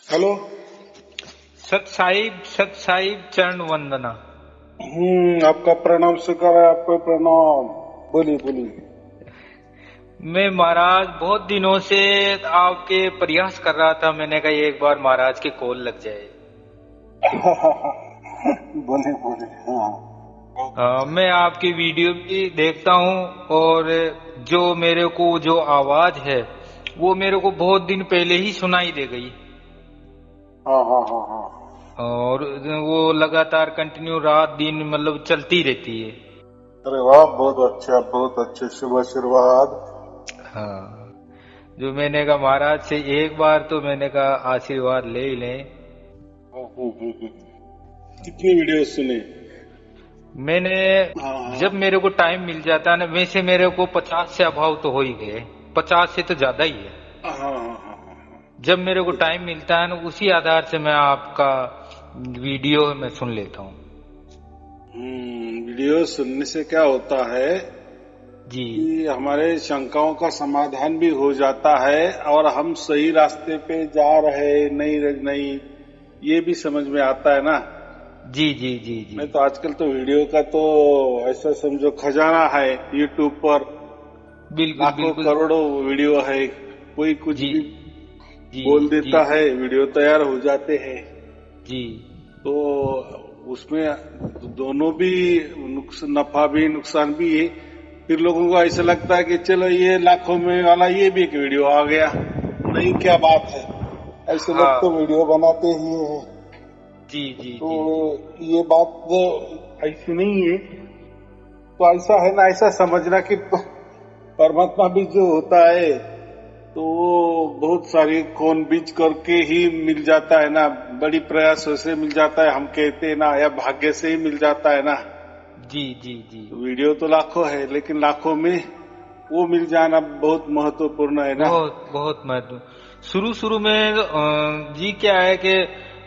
Hello. सत साहिब चरण वंदना। आपका प्रणाम स्वीकार है, आपको प्रणाम। बोलिए बोलिए। मैं महाराज बहुत दिनों से आपके प्रयास कर रहा था। मैंने कहा एक बार महाराज के कॉल लग जाए। बोले बोले। हाँ, बहुत अच्छा। मैं आपकी वीडियो भी देखता हूँ और जो मेरे को जो आवाज है वो मेरे को बहुत दिन पहले ही सुनाई दे गई हाँ हाँ हाँ हाँ। और वो लगातार कंटिन्यू रात दिन मतलब चलती रहती है। अरे वाह, बहुत अच्छे, शुभ आशीर्वाद। हाँ, जो मैंने कहा महाराज से एक बार तो मैंने कहा आशीर्वाद ले ही लें। कितनी वीडियो सुने? मैंने हाँ हाँ जब मेरे को टाइम मिल जाता है ना, वैसे मेरे को 50 से अभाव तो हो ही गए, 50 से तो ज्यादा ही है। हाँ हाँ हाँ हाँ हाँ। जब मेरे को टाइम मिलता है ना, उसी आधार से मैं आपका वीडियो मैं सुन लेता हूँ। वीडियो सुनने से क्या होता है जी कि हमारे शंकाओं का समाधान भी हो जाता है और हम सही रास्ते पे जा रहे नहीं नहीं, ये भी समझ में आता है ना। जी जी जी जी। नहीं तो आजकल तो वीडियो का तो ऐसा समझो खजाना है। यूट्यूब पर बिल्कुल लाखों बिल्कुल। करोड़ों वीडियो है। कोई कुछ जी भी जी बोल जी देता है, वीडियो तैयार हो जाते हैं। जी। तो उसमें दोनों भी नफा भी नुकसान भी है। फिर लोगों को ऐसा लगता है कि चलो ये लाखों में वाला ये भी एक वीडियो आ गया, नहीं क्या बात है। ऐसे लोग तो हाँ। वीडियो बनाते ही हैं। जी जी तो जी जी। ये बात तो ऐसी नहीं है। तो ऐसा है ना, ऐसा समझना कि परमात्मा भी जो होता है तो वो बहुत सारी खोन बीज करके ही मिल जाता है ना। बड़ी प्रयासों से मिल जाता है, हम कहते हैं ना, या भाग्य से ही मिल जाता है ना। जी जी जी। तो वीडियो तो लाखों है, लेकिन लाखों में वो मिल जाना बहुत महत्वपूर्ण है ना। बहुत बहुत महत्व। शुरू शुरू में जी क्या है कि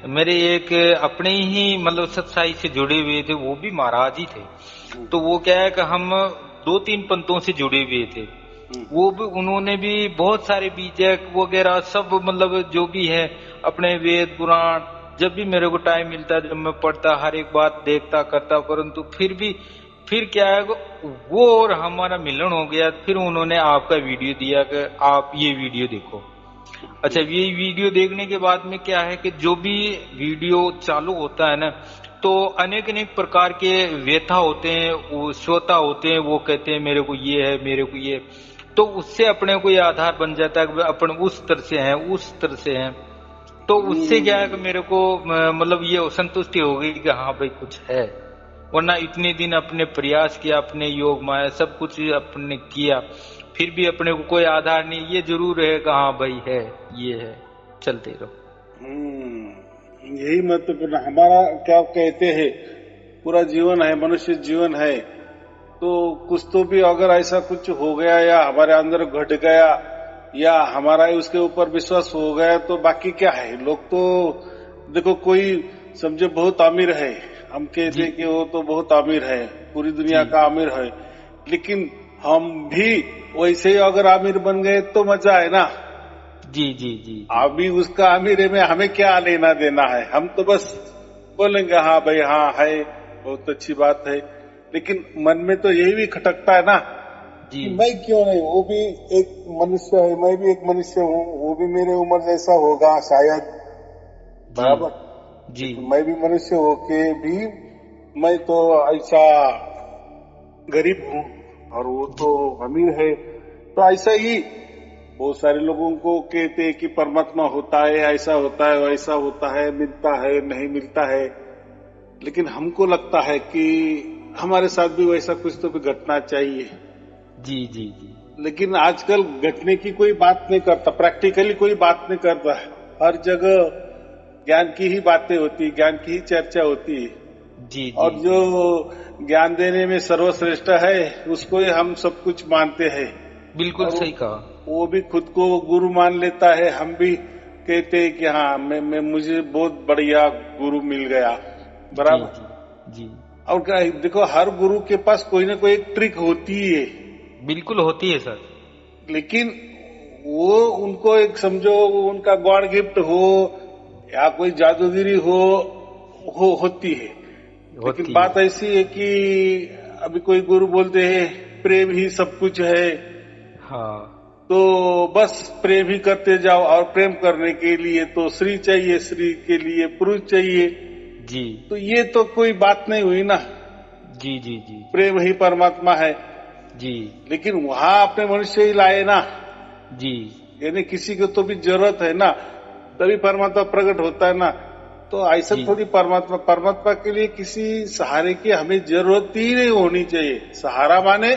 मेरे एक अपने ही मतलब सत्साई से जुड़े हुए थे, वो भी महाराज ही थे। हम्म, तो वो क्या है कि हम दो तीन पंथों से जुड़े हुए थे। हम्म, वो भी उन्होंने भी बहुत सारे बीजक वगैरह सब मतलब जो भी है अपने वेद पुराण, जब भी मेरे को टाइम मिलता जब मैं पढ़ता हर एक बात देखता करता, परंतु फिर भी फिर क्या है वो और हमारा मिलन हो गया। फिर उन्होंने आपका वीडियो दिया कि आप ये वीडियो देखो। अच्छा, ये वीडियो देखने के बाद में क्या है कि जो भी वीडियो चालू होता है ना, तो अनेक अनेक प्रकार के व्यथा होते हैं, वो श्रोता होते हैं, वो कहते हैं मेरे को ये है मेरे को ये। तो उससे अपने को ये आधार बन जाता है कि अपन उस तरह से हैं उस तरह से हैं। तो उससे क्या है कि मेरे को मतलब ये संतुष्टि हो गई कि हाँ भाई कुछ है। वरना इतने दिन अपने प्रयास किया, अपने योग माया सब कुछ अपने किया, फिर भी अपने को कोई आधार नहीं। ये जरूर है कि हाँ भाई है, ये है, चलते रहो। यही महत्वपूर्ण। हमारा क्या कहते हैं, पूरा जीवन है, मनुष्य जीवन है। तो कुछ तो भी अगर ऐसा कुछ हो गया या हमारे अंदर घट गया या हमारा ही उसके ऊपर विश्वास हो गया तो बाकी क्या है। लोग तो देखो, कोई समझो बहुत अमीर है, हम कहते जी हैं कि वो तो बहुत अमीर है, पूरी जी दुनिया का अमीर है, लेकिन हम भी वैसे ही अगर अमीर बन गए तो मजा है ना। जी जी जी जी। अभी उसका अमीर है में हमें क्या लेना देना है। हम तो बस बोलेंगे हाँ भाई हाँ है, बहुत अच्छी बात है। लेकिन मन में तो यही भी खटकता है ना जी कि मैं क्यों नहीं, वो भी एक मनुष्य है, मैं भी एक मनुष्य हूँ, वो भी मेरे उम्र जैसा होगा शायद, जी बराबर। जी लेकिन मैं भी मनुष्य होके भी मैं तो ऐसा गरीब हूँ और वो जी तो अमीर है। तो ऐसा ही बहुत सारे लोगों को कहते हैं कि परमात्मा होता है, ऐसा होता है वैसा होता है, मिलता है नहीं मिलता है। लेकिन हमको लगता है कि हमारे साथ भी वैसा कुछ तो भी घटना चाहिए। जी जी जी। लेकिन आजकल घटने की कोई बात नहीं करता, प्रैक्टिकली कोई बात नहीं करता। हर जगह ज्ञान की ही बातें होती, ज्ञान की ही चर्चा होती है। जी जी और जो जी। ज्ञान देने में सर्वश्रेष्ठ है उसको ही हम सब कुछ मानते हैं। बिल्कुल और सही कहा। वो भी खुद को गुरु मान लेता है, हम भी कहते हैं कि हाँ मैं मुझे बहुत बढ़िया गुरु मिल गया, जी बराबर। जी जी। और क्या है, देखो हर गुरु के पास कोई ना कोई एक ट्रिक होती ही है। बिल्कुल होती है सर। लेकिन वो उनको एक समझो उनका गॉड गिफ्ट हो, या कोई जादूगिरी होती है। लेकिन बात ऐसी है कि अभी कोई गुरु बोलते हैं प्रेम ही सब कुछ है। हाँ। तो बस प्रेम ही करते जाओ, और प्रेम करने के लिए तो स्त्री चाहिए, स्त्री के लिए पुरुष चाहिए जी। तो ये तो कोई बात नहीं हुई ना। जी जी जी। प्रेम ही परमात्मा है जी। लेकिन वहां अपने मनुष्य ही लाए ना जी। यानी किसी को तो भी जरूरत है ना, तभी परमात्मा प्रकट होता है ना। तो ऐसा थोड़ी परमात्मा के लिए किसी सहारे की हमें जरूरत ही नहीं होनी चाहिए। सहारा माने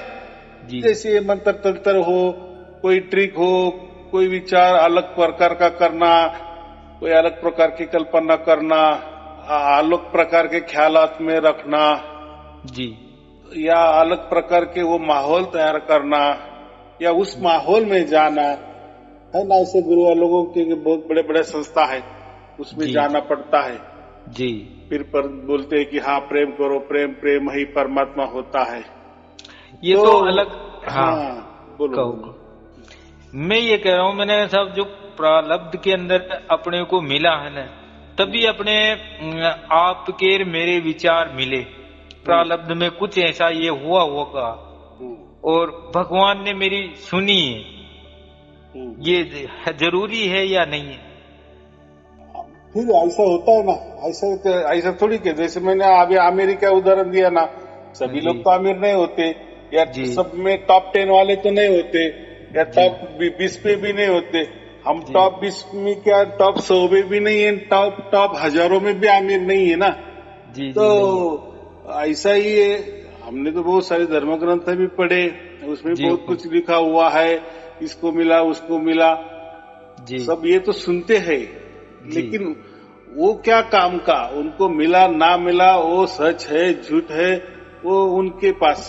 जैसे मंत्र तंत्र हो, कोई ट्रिक हो, कोई विचार अलग प्रकार का करना, कोई अलग प्रकार की कल्पना करना, अलग प्रकार के ख्यालात में रखना जी, या अलग प्रकार के वो माहौल तैयार करना या उस माहौल में जाना है ना। ऐसे गुरु लोगों के बहुत बड़े बड़े संस्था है, उसमें जाना पड़ता है जी। फिर बोलते हैं कि हाँ प्रेम करो, प्रेम प्रेम ही परमात्मा होता है। ये तो अलग। हाँ बोलो। मैं ये कह रहा हूँ, मैंने सब जो प्रारब्ध के अंदर अपने को मिला है ना, तभी अपने आपके मेरे विचार मिले। प्रारब्ध में कुछ ऐसा ये हुआ होगा और भगवान ने मेरी सुनी है, ये जरूरी है या नहीं है? फिर ऐसा होता है ना, ऐसा थोड़ी के जैसे मैंने अभी अमेरिका उदाहरण दिया ना, सभी लोग तो अमीर नहीं होते या सब में टॉप 10 वाले तो नहीं होते या टॉप 20 पे भी नहीं होते। हम टॉप 20 में क्या टॉप 100 में भी नहीं है, टॉप हजारों में भी अमीर नहीं है ना। जी, तो ऐसा ही है। हमने तो बहुत सारे धर्म ग्रंथ भी पढ़े, उसमें बहुत कुछ लिखा हुआ है, इसको मिला उसको मिला जी। सब ये तो सुनते हैं लेकिन वो क्या काम का, उनको मिला ना मिला वो सच है झूठ है वो उनके पास।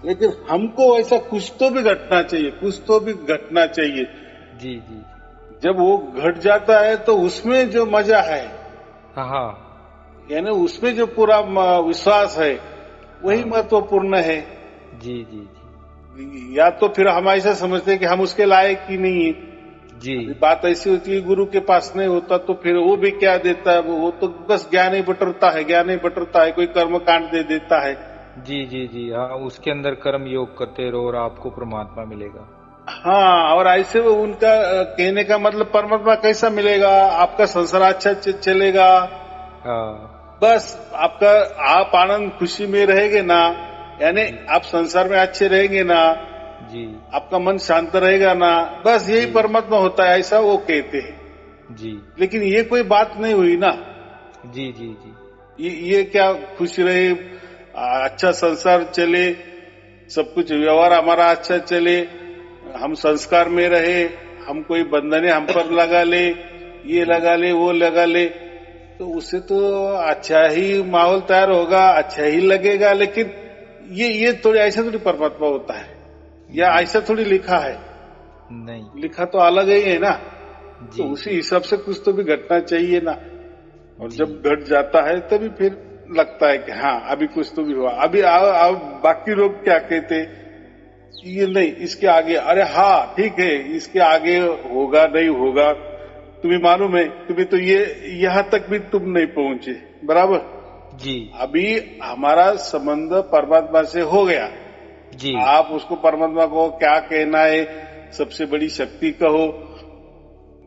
लेकिन हमको ऐसा कुछ तो भी घटना चाहिए, कुछ तो भी घटना चाहिए। जी जी। जब वो घट जाता है तो उसमें जो मजा है, हाँ, यानी उसमें जो पूरा विश्वास है वही महत्वपूर्ण है। जी जी जी। या तो फिर हम ऐसा समझते हैं कि हम उसके लायक ही नहीं है जी। बात ऐसी होती है गुरु के पास नहीं होता तो फिर वो भी क्या देता है, वो तो बस ज्ञान ही बटरता है, कोई कर्म कांड दे देता है। जी जी जी। हाँ, उसके अंदर कर्म योग करते रहो और आपको परमात्मा मिलेगा। हाँ, और ऐसे वो उनका कहने का मतलब परमात्मा कैसा मिलेगा, आपका संसार अच्छा चलेगा। हाँ, बस आपका आप आनंद खुशी में रहेंगे ना, यानी आप संसार में अच्छे रहेंगे ना जी, आपका मन शांत रहेगा ना, बस यही परमात्मा होता है, ऐसा वो कहते हैं जी। लेकिन ये कोई बात नहीं हुई ना। जी जी जी। ये क्या खुश रहे, अच्छा संसार चले, सब कुछ व्यवहार हमारा अच्छा चले, हम संस्कार में रहे, हम कोई बंधने हम पर लगा ले, ये लगा ले वो लगा ले, तो उससे तो अच्छा ही माहौल तैयार होगा, अच्छा ही लगेगा। लेकिन ये थोड़ी ऐसा थोड़ी परमात्मा होता है या ऐसा थोड़ी लिखा है, नहीं लिखा तो अलग ही है ना। तो उसी हिसाब से कुछ तो भी घटना चाहिए ना। और जब घट जाता है तभी फिर लगता है कि हाँ अभी कुछ तो भी हुआ। अभी बाकी लोग क्या कहते, ये नहीं इसके आगे, अरे हाँ ठीक है इसके आगे होगा नहीं होगा, तुम्हें मालूम है, तुम्हें तो ये यहाँ तक भी तुम नहीं पहुंचे बराबर जी। अभी हमारा संबंध परमात्मा से हो गया जी। आप उसको परमात्मा को क्या कहना है, सबसे बड़ी शक्ति कहो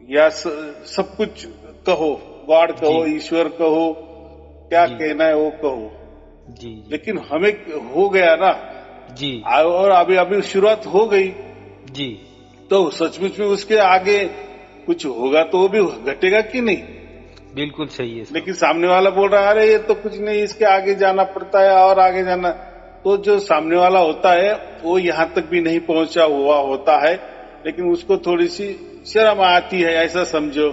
या सब कुछ कहो, गॉड कहो, ईश्वर कहो, क्या कहना है वो कहो जी। लेकिन हमें हो गया ना जी, और अभी शुरुआत हो गई जी, तो सचमुच में उसके आगे कुछ होगा तो वो भी घटेगा कि नहीं? बिल्कुल सही है। लेकिन सामने वाला बोल रहा है अरे ये तो कुछ नहीं, इसके आगे जाना पड़ता है और आगे जाना, तो जो सामने वाला होता है वो यहाँ तक भी नहीं पहुंचा हुआ होता है, लेकिन उसको थोड़ी सी शर्म आती है, ऐसा समझो।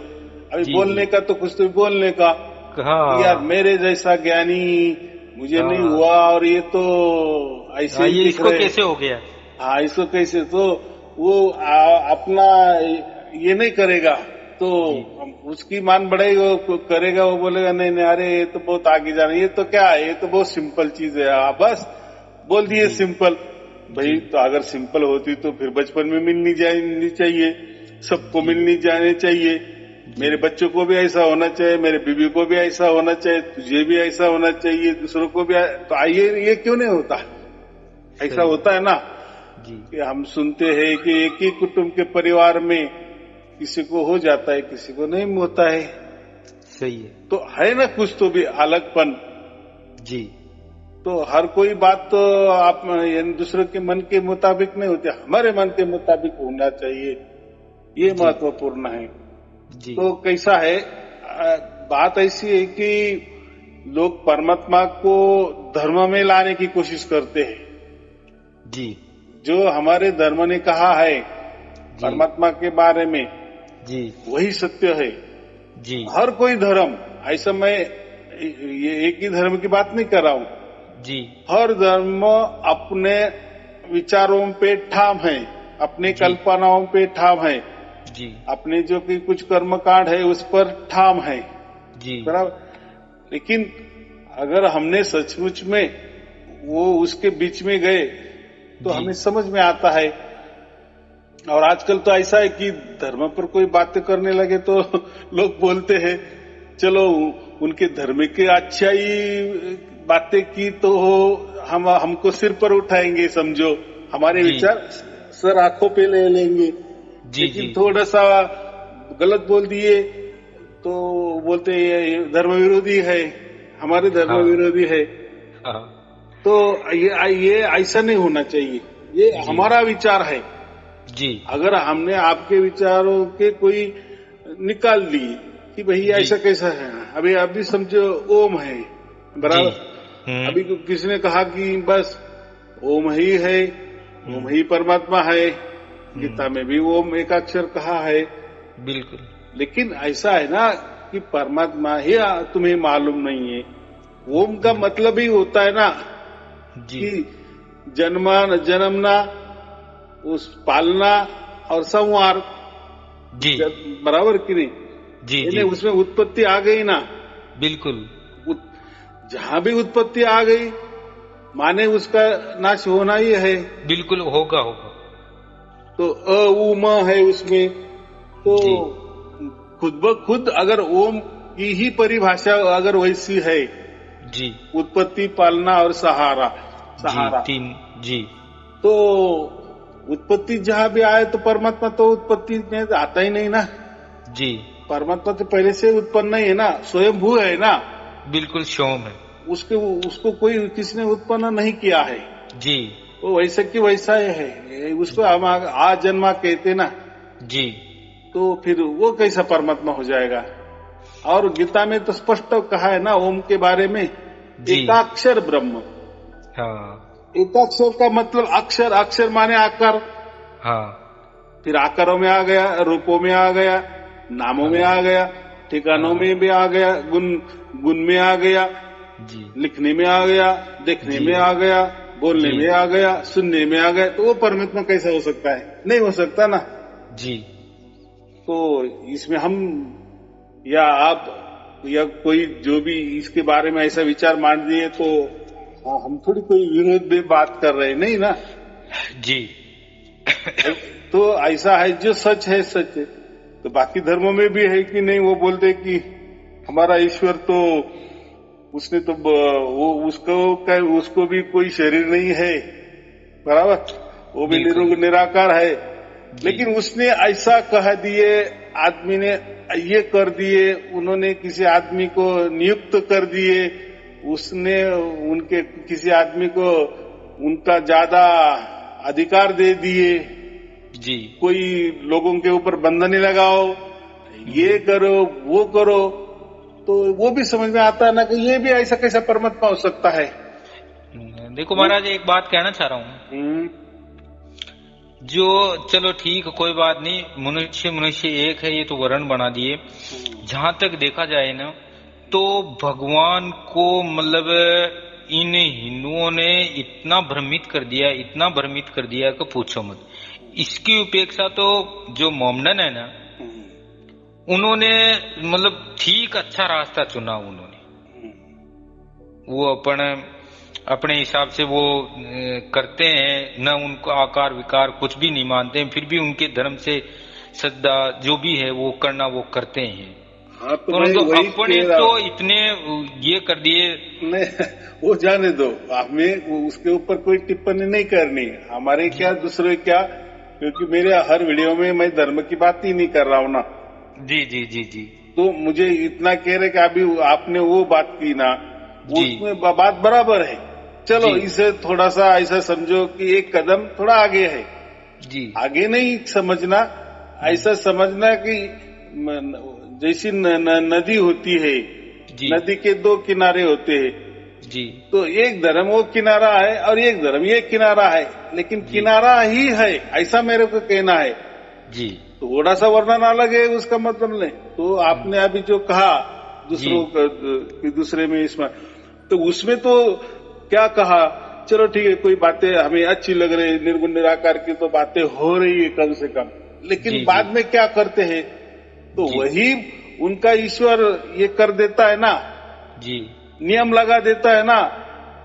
अभी बोलने का तो कुछ तो बोलने का, यार मेरे जैसा ज्ञानी मुझे नहीं हुआ और ये तो ऐसे ही इसको कैसे हो गया। हाँ इसको कैसे, तो वो अपना ये नहीं करेगा तो उसकी मान बढ़ेगी, वो करेगा, वो बोलेगा नहीं नहीं अरे ये तो बहुत आगे जाना, ये तो क्या है, ये तो बहुत सिंपल चीज है। बस बोल दिए सिंपल, भाई तो अगर सिंपल होती तो फिर बचपन में मिलनी जानी चाहिए, सबको मिलनी जानी चाहिए मेरे बच्चों को भी ऐसा होना चाहिए, मेरे बीवी को भी ऐसा होना चाहिए, तुझे भी ऐसा होना चाहिए, दूसरों को भी। तो आइए, ये क्यों नहीं होता? ऐसा होता है ना जी कि हम सुनते हैं कि एक ही कुटुंब के परिवार में किसी को हो जाता है, किसी को नहीं होता है। सही है। तो है ना कुछ तो भी अलगपन। जी तो हर कोई बात तो आप दूसरे के मन के मुताबिक नहीं होती, हमारे मन के मुताबिक होना चाहिए, ये महत्वपूर्ण है। जी तो कैसा है, बात ऐसी है कि लोग परमात्मा को धर्म में लाने की कोशिश करते हैं। जी जो हमारे धर्म ने कहा है परमात्मा के बारे में, जी वही सत्य है। जी हर कोई धर्म, ऐसा मैं ये एक ही धर्म की बात नहीं कर रहा हूं। जी हर धर्म अपने विचारों पे ठाम है, अपनी कल्पनाओं पे ठाम है, जी अपने जो कि कुछ कर्मकांड है उस पर ठाम है, जी बराबर। लेकिन अगर हमने सचमुच में वो उसके बीच में गए तो हमें समझ में आता है। और आजकल तो ऐसा है कि धर्म पर कोई बातें करने लगे तो लोग बोलते हैं चलो उनके धर्म की अच्छाई बातें की तो हमको सिर पर उठाएंगे, समझो हमारे विचार सर आंखों पे ले लेंगे। लेकिन थोड़ा सा गलत बोल दिए तो बोलते ये धर्म विरोधी है, हमारे धर्म विरोधी है। तो ये ऐसा नहीं होना चाहिए, ये हमारा विचार है जी। अगर हमने आपके विचारों के कोई निकाल ली कि भाई ऐसा कैसा है, अभी समझो ओम है, बराबर। अभी किसी ने कहा कि बस ओम ही है, ओम ही परमात्मा है, गीता में भी ओम एक अक्षर कहा है, बिल्कुल। लेकिन ऐसा है ना कि परमात्मा ही तुम्हें मालूम नहीं है। ओम का मतलब ही होता है ना कि जन्मना, उस पालना और संवार, जी बराबर कि नहीं? जी उसमें उत्पत्ति आ गई ना, बिल्कुल। जहां भी उत्पत्ति आ गई माने उसका नाश होना ही है, बिल्कुल होगा। तो अ उ म है उसमें, तो खुद ब खुद अगर ओम की ही परिभाषा अगर वैसी है जी, उत्पत्ति, पालना और सहारा तीन जी, तो उत्पत्ति जहां भी आए तो परमात्मा तो उत्पत्ति में आता ही नहीं ना जी। परमात्मा तो पहले से उत्पन्न नहीं है ना, स्वयंभू है ना, बिल्कुल स्वयं है। उसको कोई किसी ने उत्पन्न नहीं किया है जी, वो वैसे की वैसा है, उसको हम आ जन्मा कहते ना जी। तो फिर वो कैसा परमात्मा हो जाएगा? और गीता में तो स्पष्ट कहा है ना ओम के बारे में, एकाक्षर ब्रह्म। हाँ, एकाक्षर का मतलब अक्षर, अक्षर माने आकार। हाँ, फिर आकारों में आ गया, रूपों में आ गया, नामों में आ गया, ठिकानों में भी आ गया, गुण में आ गया जी, लिखने में आ गया, देखने में आ गया, बोलने में आ गया, सुनने में आ गया। तो वो परमात्मा कैसा हो सकता है? नहीं हो सकता ना जी। तो इसमें हम या आप या कोई जो भी इसके बारे में ऐसा विचार मान दिए तो हम थोड़ी कोई विरोध में बात कर रहे नहीं ना जी। तो ऐसा है, जो सच है सच है। तो बाकी धर्मों में भी है कि नहीं, वो बोलते कि हमारा ईश्वर तो उसने तो वो उसको भी कोई शरीर नहीं है, बराबर, वो भी निराकार है, लेकिन उसने ऐसा कह दिए, आदमी ने ये कर दिए, उन्होंने किसी आदमी को नियुक्त कर दिए, उसने उनके किसी आदमी को उनका ज्यादा अधिकार दे दिए जी। कोई लोगों के ऊपर बंधन लगाओ, ये करो वो करो, तो वो भी समझ में आता है ना कि ये भी ऐसा कैसा परमात्मा हो सकता है। देखो महाराज, एक बात कहना चाह रहा हूँ, जो चलो ठीक कोई बात नहीं, मनुष्य एक है, ये तो वर्ण बना दिए। जहां तक देखा जाए ना तो भगवान को मतलब इन हिंदुओं ने इतना भ्रमित कर दिया कि पूछो मत। इसकी उपेक्षा तो जो मोमडन है ना, उन्होंने मतलब ठीक अच्छा रास्ता चुना। उन्होंने वो अपने हिसाब से वो करते हैं, न उनको आकार विकार कुछ भी नहीं मानते हैं, फिर भी उनके धर्म से सदा जो भी है वो करना वो करते हैं। हाँ, तो मैं परंतु वही अपने कह रहा तो हूँ। इतने ये कर दिए। नहीं, वो जाने दो, हमें उसके ऊपर कोई टिप्पणी नहीं करनी। हमारे क्या, दूसरे क्या, क्योंकि मेरे हर वीडियो में मैं धर्म की बात ही नहीं कर रहा हूँ ना। जी जी जी जी तो मुझे इतना कह रहे कि अभी आपने वो बात की ना, जी उसमें बात बराबर है। चलो, जी इसे थोड़ा सा ऐसा समझो कि एक कदम थोड़ा आगे है। जी आगे नहीं समझना, ऐसा समझना कि जैसी नदी होती है, जी नदी के दो किनारे होते हैं। जी तो एक धर्म वो किनारा है और एक धर्म ये किनारा है, लेकिन जी किनारा ही है, ऐसा मेरे को कहना है। जी थोड़ा सा वर्णन अलग है, उसका मतलब नहीं। तो आपने अभी जो कहा जी दूसरों कि दूसरे में इसमें, तो उसमें तो क्या कहा, चलो ठीक है, कोई बातें हमें अच्छी लग रही, निर्गुण निराकार की तो बातें हो रही है कम से कम, लेकिन जी जी बाद में क्या करते हैं, तो जी वही उनका ईश्वर ये कर देता है ना, जी नियम लगा देता है ना,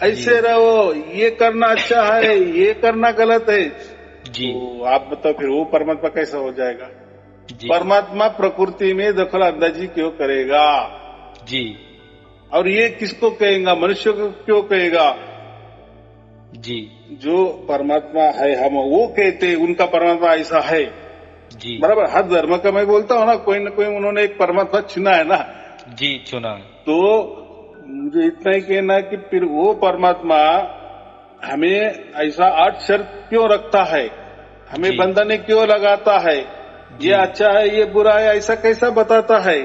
जी ऐसे रहो, ये करना अच्छा है, ये करना गलत है। जी तो आप बताओ फिर वो परमात्मा कैसा हो जाएगा? जी परमात्मा प्रकृति में दखल अंदाजी क्यों करेगा? जी और ये किसको कहेगा, मनुष्य को क्यों कहेगा? जी जो परमात्मा है, हम वो कहते हैं उनका परमात्मा ऐसा है, जी बराबर। हर धर्म का मैं बोलता हूँ ना, कोई न कोई उन्होंने एक परमात्मा चुना है ना। जी चुना। तो मुझे इतना ही कहना है कि फिर वो परमात्मा हमें ऐसा आठ शर्त क्यों रखता है, हमें जी बंधने क्यों लगाता है, जी ये अच्छा है ये बुरा है, ऐसा कैसा बताता है?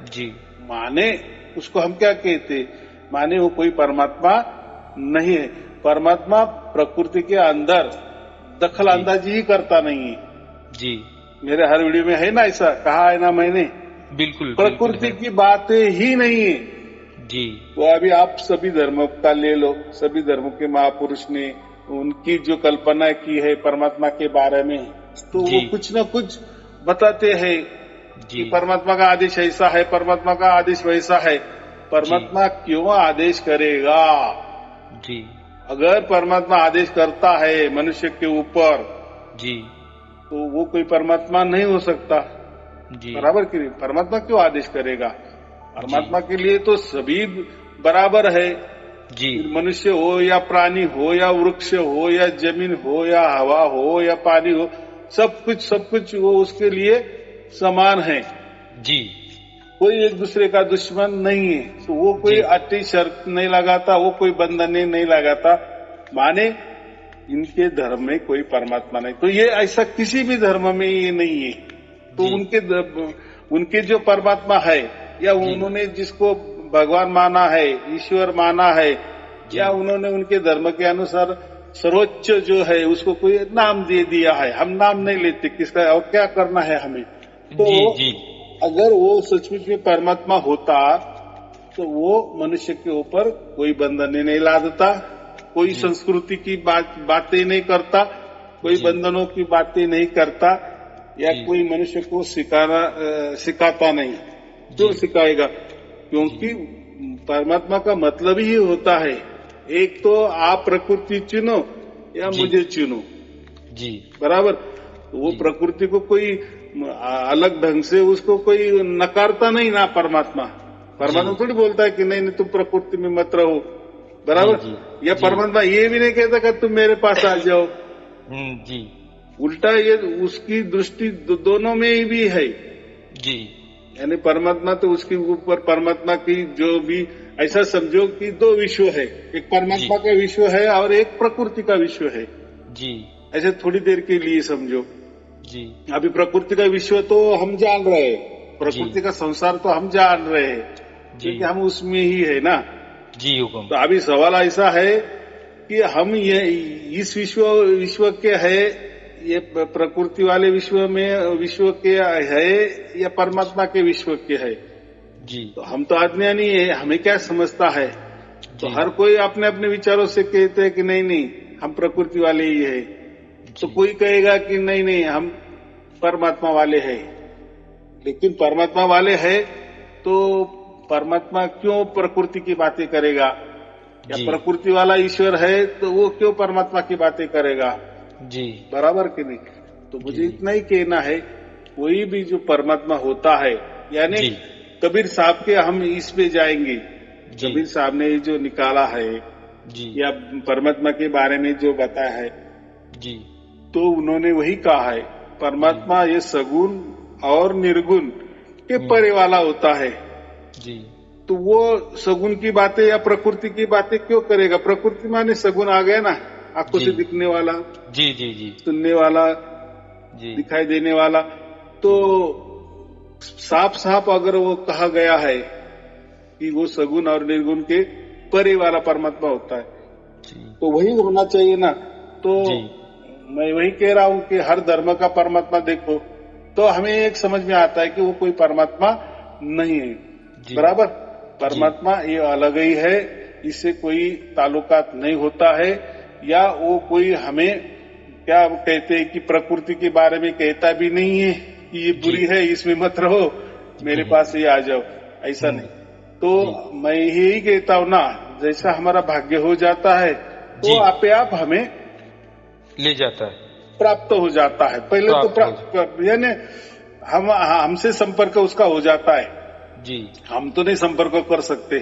जी माने उसको हम क्या कहते, माने वो कोई परमात्मा नहीं है। परमात्मा प्रकृति के अंदर दखल जी अंदाजी ही करता नहीं है। जी मेरे हर वीडियो में है ना, ऐसा कहा है ना मैंने, बिल्कुल बिल्कुल प्रकृति है। की बातें ही नहीं है। जी तो अभी आप सभी धर्मों का ले लो, सभी धर्मों के महापुरुष ने उनकी जो कल्पना की है परमात्मा के बारे में, तो जी वो कुछ न कुछ बताते हैं जी कि परमात्मा का आदेश ऐसा है, परमात्मा का आदेश वैसा है। जी परमात्मा क्यों आदेश करेगा? जी अगर परमात्मा आदेश करता है मनुष्य के ऊपर, जी तो वो कोई परमात्मा नहीं हो सकता, जी बराबर कि नहीं? परमात्मा क्यों आदेश करेगा? जी परमात्मा के लिए तो सभी बराबर है। जी फिर मनुष्य हो या प्राणी हो या वृक्ष हो या जमीन हो या हवा हो या पानी हो, सब कुछ वो उसके लिए समान है। जी कोई एक दूसरे का दुश्मन नहीं है। तो वो कोई जी अति शर्त नहीं लगाता, वो कोई बंधन नहीं लगाता, माने इनके धर्म में कोई परमात्मा नहीं। तो ये ऐसा किसी भी धर्म में ये नहीं है। तो जी उनके जो परमात्मा है, या जी उन्होंने जिसको भगवान माना है, ईश्वर माना है, जी या उन्होंने उनके धर्म के अनुसार सर्वोच्च जो है उसको कोई नाम दे दिया है। हम नाम नहीं लेते, किसका और क्या करना है हमें। तो जी जी अगर वो सचमुच में परमात्मा होता, तो वो मनुष्य के ऊपर कोई बंधन नहीं लादता, कोई संस्कृति की बातें नहीं करता, कोई जी बंधनों की बातें नहीं करता, या जी कोई मनुष्य को सिखाता नहीं। क्यों जी सिखाएगा? क्योंकि परमात्मा का मतलब ही होता है, एक तो आप प्रकृति चुनो या जी मुझे चुनो, जी बराबर। तो वो जी प्रकृति को कोई अलग ढंग से उसको कोई नकारता नहीं ना परमात्मा। परमात्मा जी थोड़ी बोलता है कि नहीं नहीं तुम प्रकृति में मत रहो, जी बराबर। जी या जी परमात्मा ये भी नहीं कहता कि तुम मेरे पास आ जाओ। जी उल्टा ये उसकी दृष्टि दोनों में ही भी है। जी यानी परमात्मा तो उसके ऊपर परमात्मा की जो भी, ऐसा समझो कि दो विश्व है, एक परमात्मा का विश्व है और एक प्रकृति का विश्व है। जी ऐसे थोड़ी देर के लिए समझो। जी अभी प्रकृति का विश्व तो हम जान रहे हैं, प्रकृति का संसार तो हम जान रहे हैं, क्योंकि हम उसमें ही है ना। जी हुकुम। तो अभी सवाल ऐसा है कि हम ये इस विश्व के है, ये प्रकृति वाले विश्व के है या परमात्मा के विश्व के है? जी तो हम तो अज्ञानी है, हमें क्या समझता है। तो जी हर कोई अपने अपने विचारों से कहते हैं कि नहीं नहीं हम प्रकृति वाले ही है। तो जी कोई कहेगा कि नहीं नहीं हम परमात्मा वाले हैं। लेकिन परमात्मा वाले है तो परमात्मा क्यों प्रकृति की बातें करेगा? या जी प्रकृति वाला ईश्वर है तो वो क्यों परमात्मा की बातें करेगा? जी बराबर कि नहीं? तो मुझे जी इतना ही कहना है कोई भी जो परमात्मा होता है, यानी जी कबीर साहब के हम इस पे जाएंगे, जी कबीर साहब ने जो निकाला है जी या परमात्मा के बारे में जो बताया है, जी तो उन्होंने वही कहा है, परमात्मा ये सगुण और निर्गुण के परे वाला होता है। जी तो वो सगुण की बातें या प्रकृति की बातें क्यों करेगा? प्रकृति माने सगुण आ गया ना, आंखों से जी दिखने वाला, जी जी जी सुनने वाला, जी दिखाई देने वाला। तो साफ साफ अगर वो कहा गया है कि वो सगुण और निर्गुण के परे वाला परमात्मा होता है, जी तो वही होना चाहिए ना। तो जी मैं वही कह रहा हूं कि हर धर्म का परमात्मा देखो तो हमें एक समझ में आता है कि वो कोई परमात्मा नहीं है। जी बराबर, परमात्मा ये अलग ही है, इससे कोई ताल्लुकात नहीं होता है। या वो कोई हमें क्या कहते हैं कि प्रकृति के बारे में कहता भी नहीं है कि ये बुरी है, इसमें मत रहो, मेरे पास ही आ जाओ, ऐसा नहीं। तो मैं यही कहता हूं ना, जैसा हमारा भाग्य हो जाता है तो आपे आप हमें ले जाता है, प्राप्त हो जाता है। पहले तो यानी हमसे संपर्क उसका हो जाता है जी, हम तो नहीं संपर्क कर सकते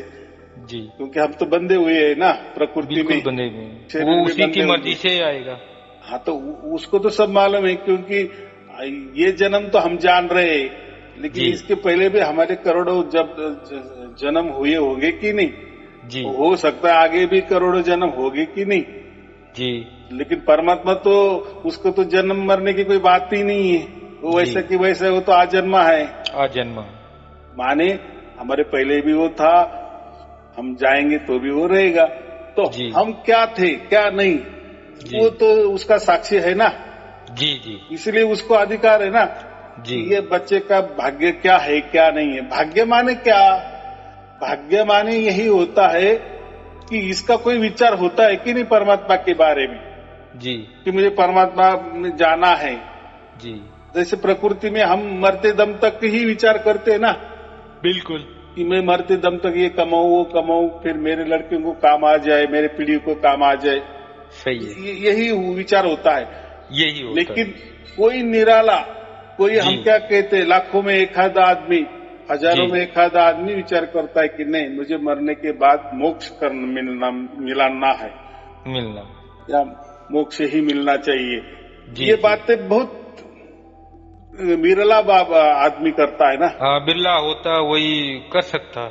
जी, क्योंकि हम तो बंधे हुए हैं ना प्रकृति में, बंधे हुए, शरीर वो में उसी की बंधे मर्जी से आएगा। हाँ, तो उसको तो सब मालूम है, क्योंकि ये जन्म तो हम जान रहे हैं, लेकिन जी। इसके पहले भी हमारे करोड़ों जब जन्म हुए होंगे कि नहीं, जी हो सकता है आगे भी करोड़ों जन्म होंगे कि नहीं। जी लेकिन परमात्मा तो उसको तो जन्म मरने की कोई बात ही नहीं है, वो वैसा कि वैसा, वो तो आजन्मा है। आजन्मा माने हमारे पहले भी वो था, हम जाएंगे तो भी वो रहेगा। तो हम क्या थे क्या नहीं, वो तो उसका साक्षी है ना। जी जी, इसलिए उसको अधिकार है ना जी। ये बच्चे का भाग्य क्या है क्या नहीं है। भाग्य माने क्या? भाग्य माने यही होता है कि इसका कोई विचार होता है कि नहीं परमात्मा के बारे में, जी, कि मुझे परमात्मा में जाना है। जी, जैसे प्रकृति में हम मरते दम तक ही विचार करते हैं ना, बिल्कुल, कि मैं मरते दम तक ये कमाऊं वो कमाऊं, फिर मेरे लड़के को काम आ जाए, मेरे पीढ़ी को काम आ जाए। सही है, यही विचार होता है, यही होता लेकिन है। कोई निराला, कोई हम क्या कहते हैं, लाखों में एक आधा आदमी, हजारों में एक आधा आदमी विचार करता है कि नहीं मुझे मरने के बाद मोक्ष मिलना है, या मोक्ष ही मिलना चाहिए। ये बातें बहुत बिरला आदमी करता है ना। हाँ, बिरला होता वही कर सकता।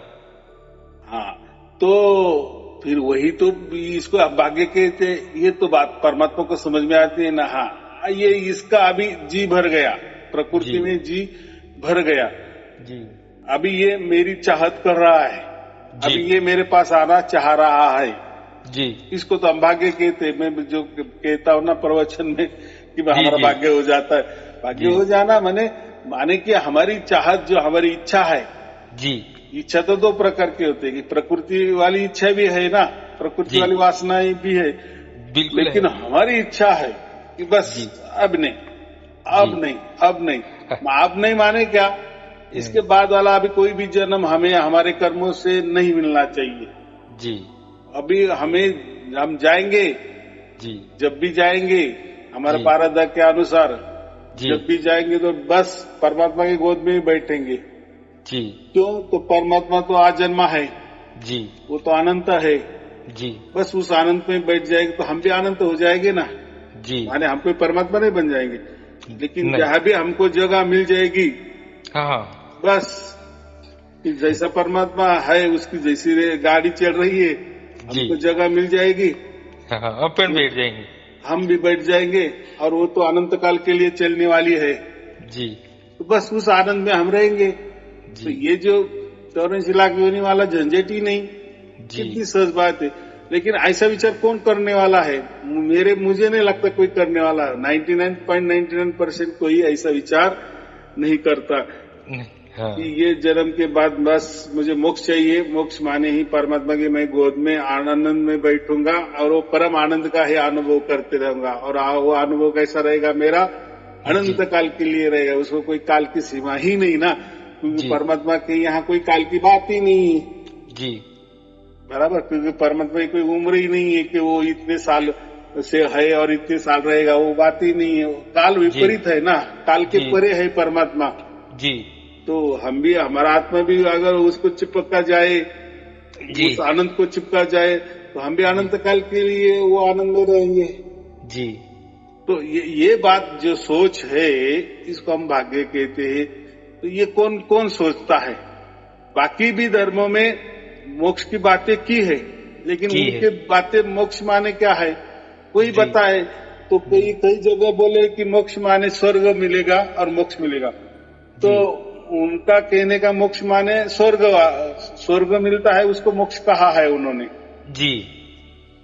हाँ, तो फिर वही तो इसको भाग्य कहते, ये तो बात परमात्मा को समझ में आती है ना। हाँ, ये इसका अभी जी भर गया, प्रकृति में जी भर गया जी, अभी ये मेरी चाहत कर रहा है, अभी ये मेरे पास आना चाह रहा है जी। इसको तो हम भाग्य कहते। मैं जो कहता हूँ ना प्रवचन में कि हमारा भाग्य हो जाता है, भाग्य हो जाना माने कि हमारी चाहत, जो हमारी इच्छा है जी। इच्छा तो दो प्रकार की होती है, कि प्रकृति वाली इच्छा भी है ना, प्रकृति वाली वासना भी है, लेकिन हमारी इच्छा है कि बस अब नहीं, अब नहीं, अब नहीं। अब नहीं माने क्या, इसके बाद वाला अभी कोई भी जन्म हमें हमारे कर्मों से नहीं मिलना चाहिए जी। अभी हम जाएंगे जी, जब भी जाएंगे हमारे प्रारब्ध के अनुसार, जब भी जाएंगे तो बस परमात्मा की गोद में ही बैठेंगे जी। क्यों? तो परमात्मा तो आजन्मा है जी, वो तो अनंत है जी। बस उस आनंद में बैठ जाएंगे तो हम भी अनंत हो जाएंगे ना जी। माने हम कोई परमात्मा नहीं बन जाएंगे, लेकिन जहाँ भी हमको जगह मिल जाएगी, हाँ, बस जैसा परमात्मा है उसकी जैसी गाड़ी चल रही है, हमको जगह मिल जाएगी, अपन बैठ जाएंगे, हम भी बैठ जाएंगे, और वो तो अनंत काल के लिए चलने वाली है जी। तो बस उस आनंद में हम रहेंगे। तो ये जो 84 लाख योनि वाला झंझट ही नहीं, कितनी सहज बात है। लेकिन ऐसा विचार कौन करने वाला है? मुझे नहीं लगता कोई करने वाला है। 99.99% कोई ऐसा विचार नहीं करता कि ये जन्म के बाद बस मुझे मोक्ष चाहिए। मोक्ष माने ही परमात्मा की मैं गोद में आनंद में बैठूंगा और वो परम आनंद का ही अनुभव करते रहूंगा, और वो अनुभव कैसा रहेगा मेरा? अनंत काल के लिए रहेगा, उसको कोई काल की सीमा ही नहीं ना, क्योंकि परमात्मा के यहाँ कोई काल की बात ही नहीं है जी, बराबर। क्योंकि परमात्मा की कोई उम्र ही नहीं है कि वो इतने साल से है और इतने साल रहेगा, वो बात ही नहीं है। काल विपरीत है ना, काल के परे है परमात्मा जी। तो हम भी, हमारा आत्मा भी अगर उसको चिपका जाए, उस आनंद को चिपका जाए, तो हम भी अनंत काल के लिए वो आनंद में रहेंगे जी। तो ये बात जो सोच है, इसको हम भाग्य कहते हैं। तो ये कौन कौन सोचता है? बाकी भी धर्मों में मोक्ष की बातें की है, लेकिन उनके बातें मोक्ष माने क्या है कोई बताए तो कई जगह बोले कि मोक्ष माने स्वर्ग मिलेगा और मोक्ष मिलेगा, तो उनका कहने का मोक्ष माने स्वर्ग मिलता है, उसको मोक्ष कहा है उन्होंने जी।